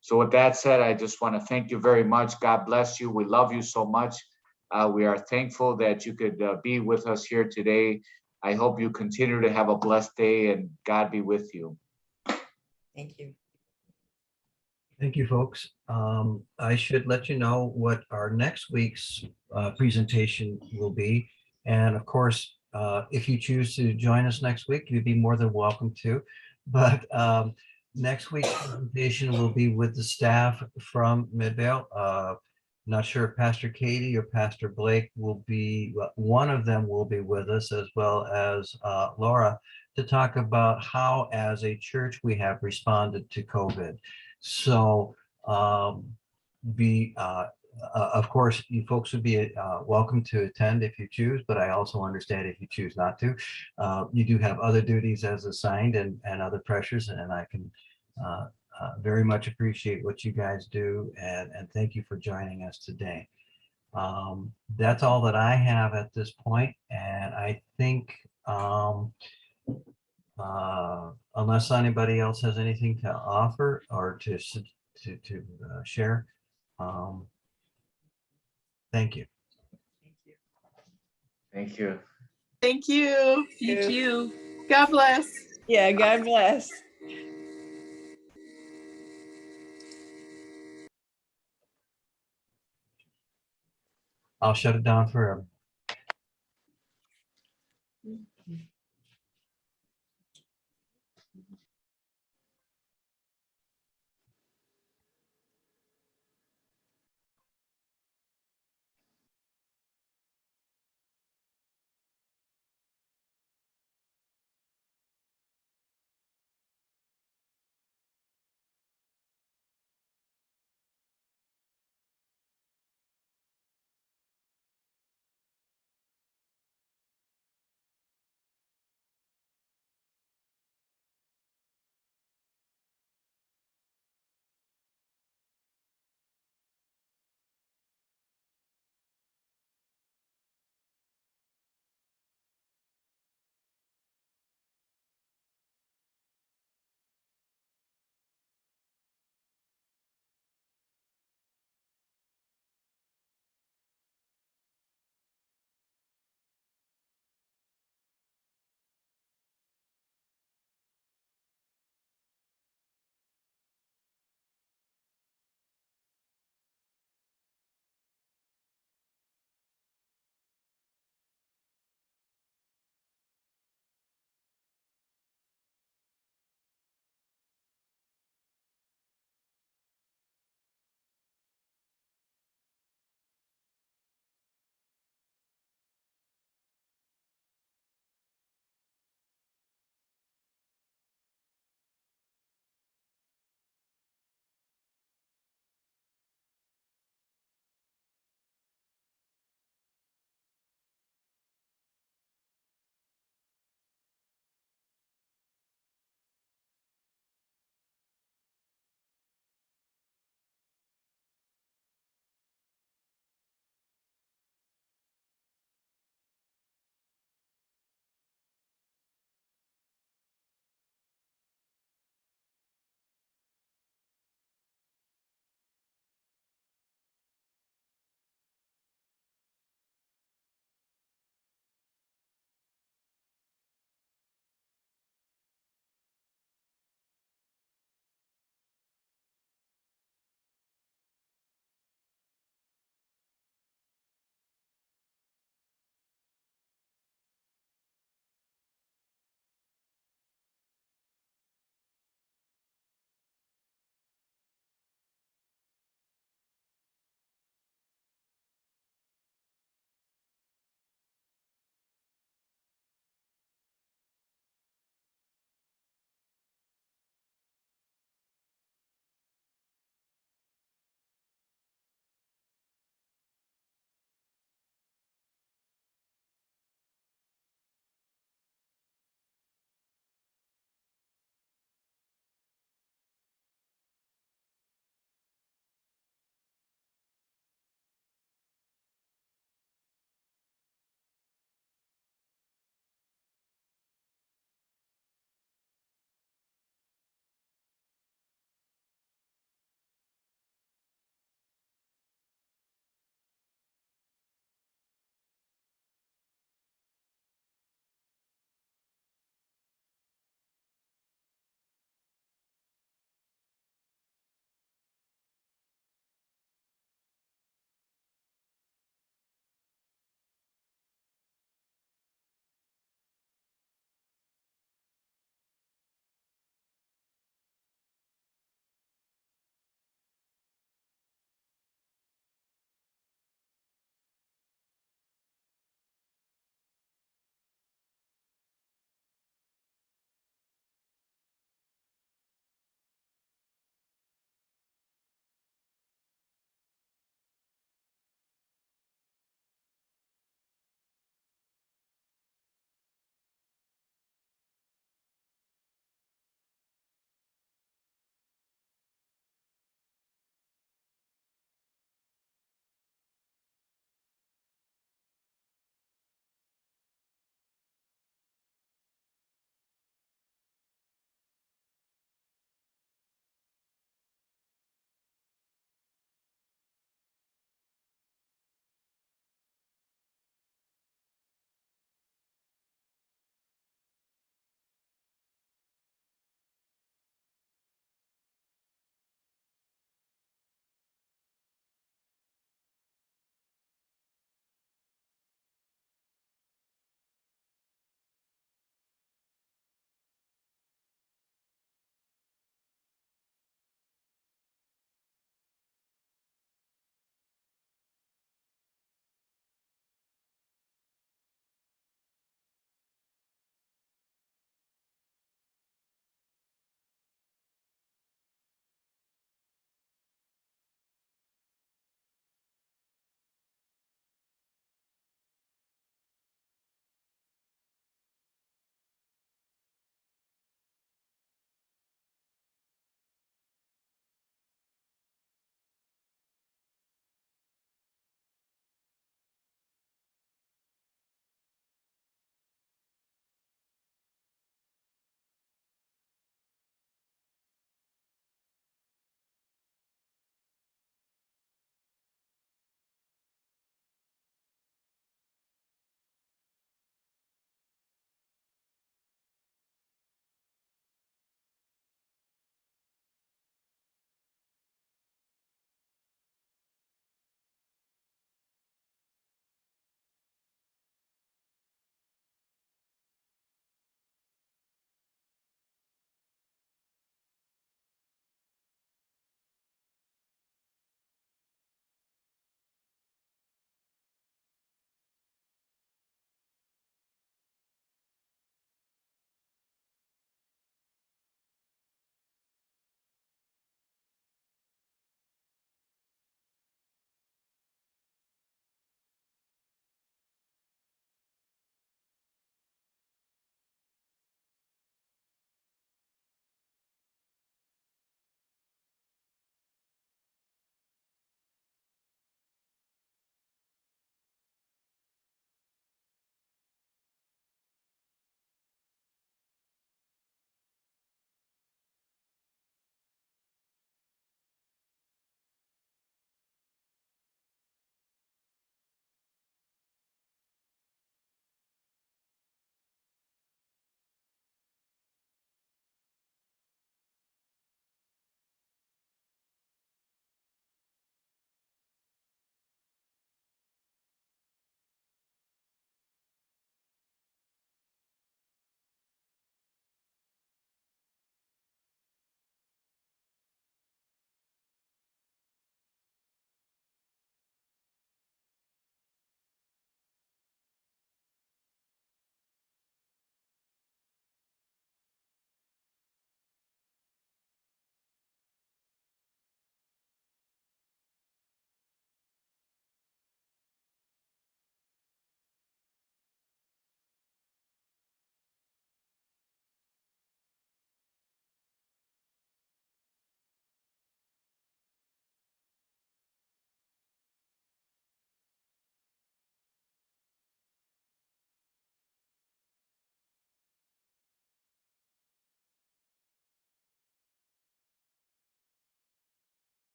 So with that said, I just want to thank you very much. God bless you. We love you so much. We are thankful that you could be with us here today. I hope you continue to have a blessed day, and God be with you.
Thank you.
Thank you, folks. I should let you know what our next week's presentation will be. And of course, if you choose to join us next week, you'd be more than welcome to. But next week's presentation will be with the staff from Midvale. Not sure if Pastor Katie or Pastor Blake will be, one of them will be with us, as well as Laura, to talk about how as a church we have responded to COVID. So of course, you folks would be welcome to attend if you choose, but I also understand if you choose not to. You do have other duties as assigned and other pressures, and I can very much appreciate what you guys do, and thank you for joining us today. That's all that I have at this point, and I think unless anybody else has anything to offer or to share, thank you.
Thank you.
Thank you.
Thank you.
God bless.
Yeah, God bless.
I'll shut it down forever.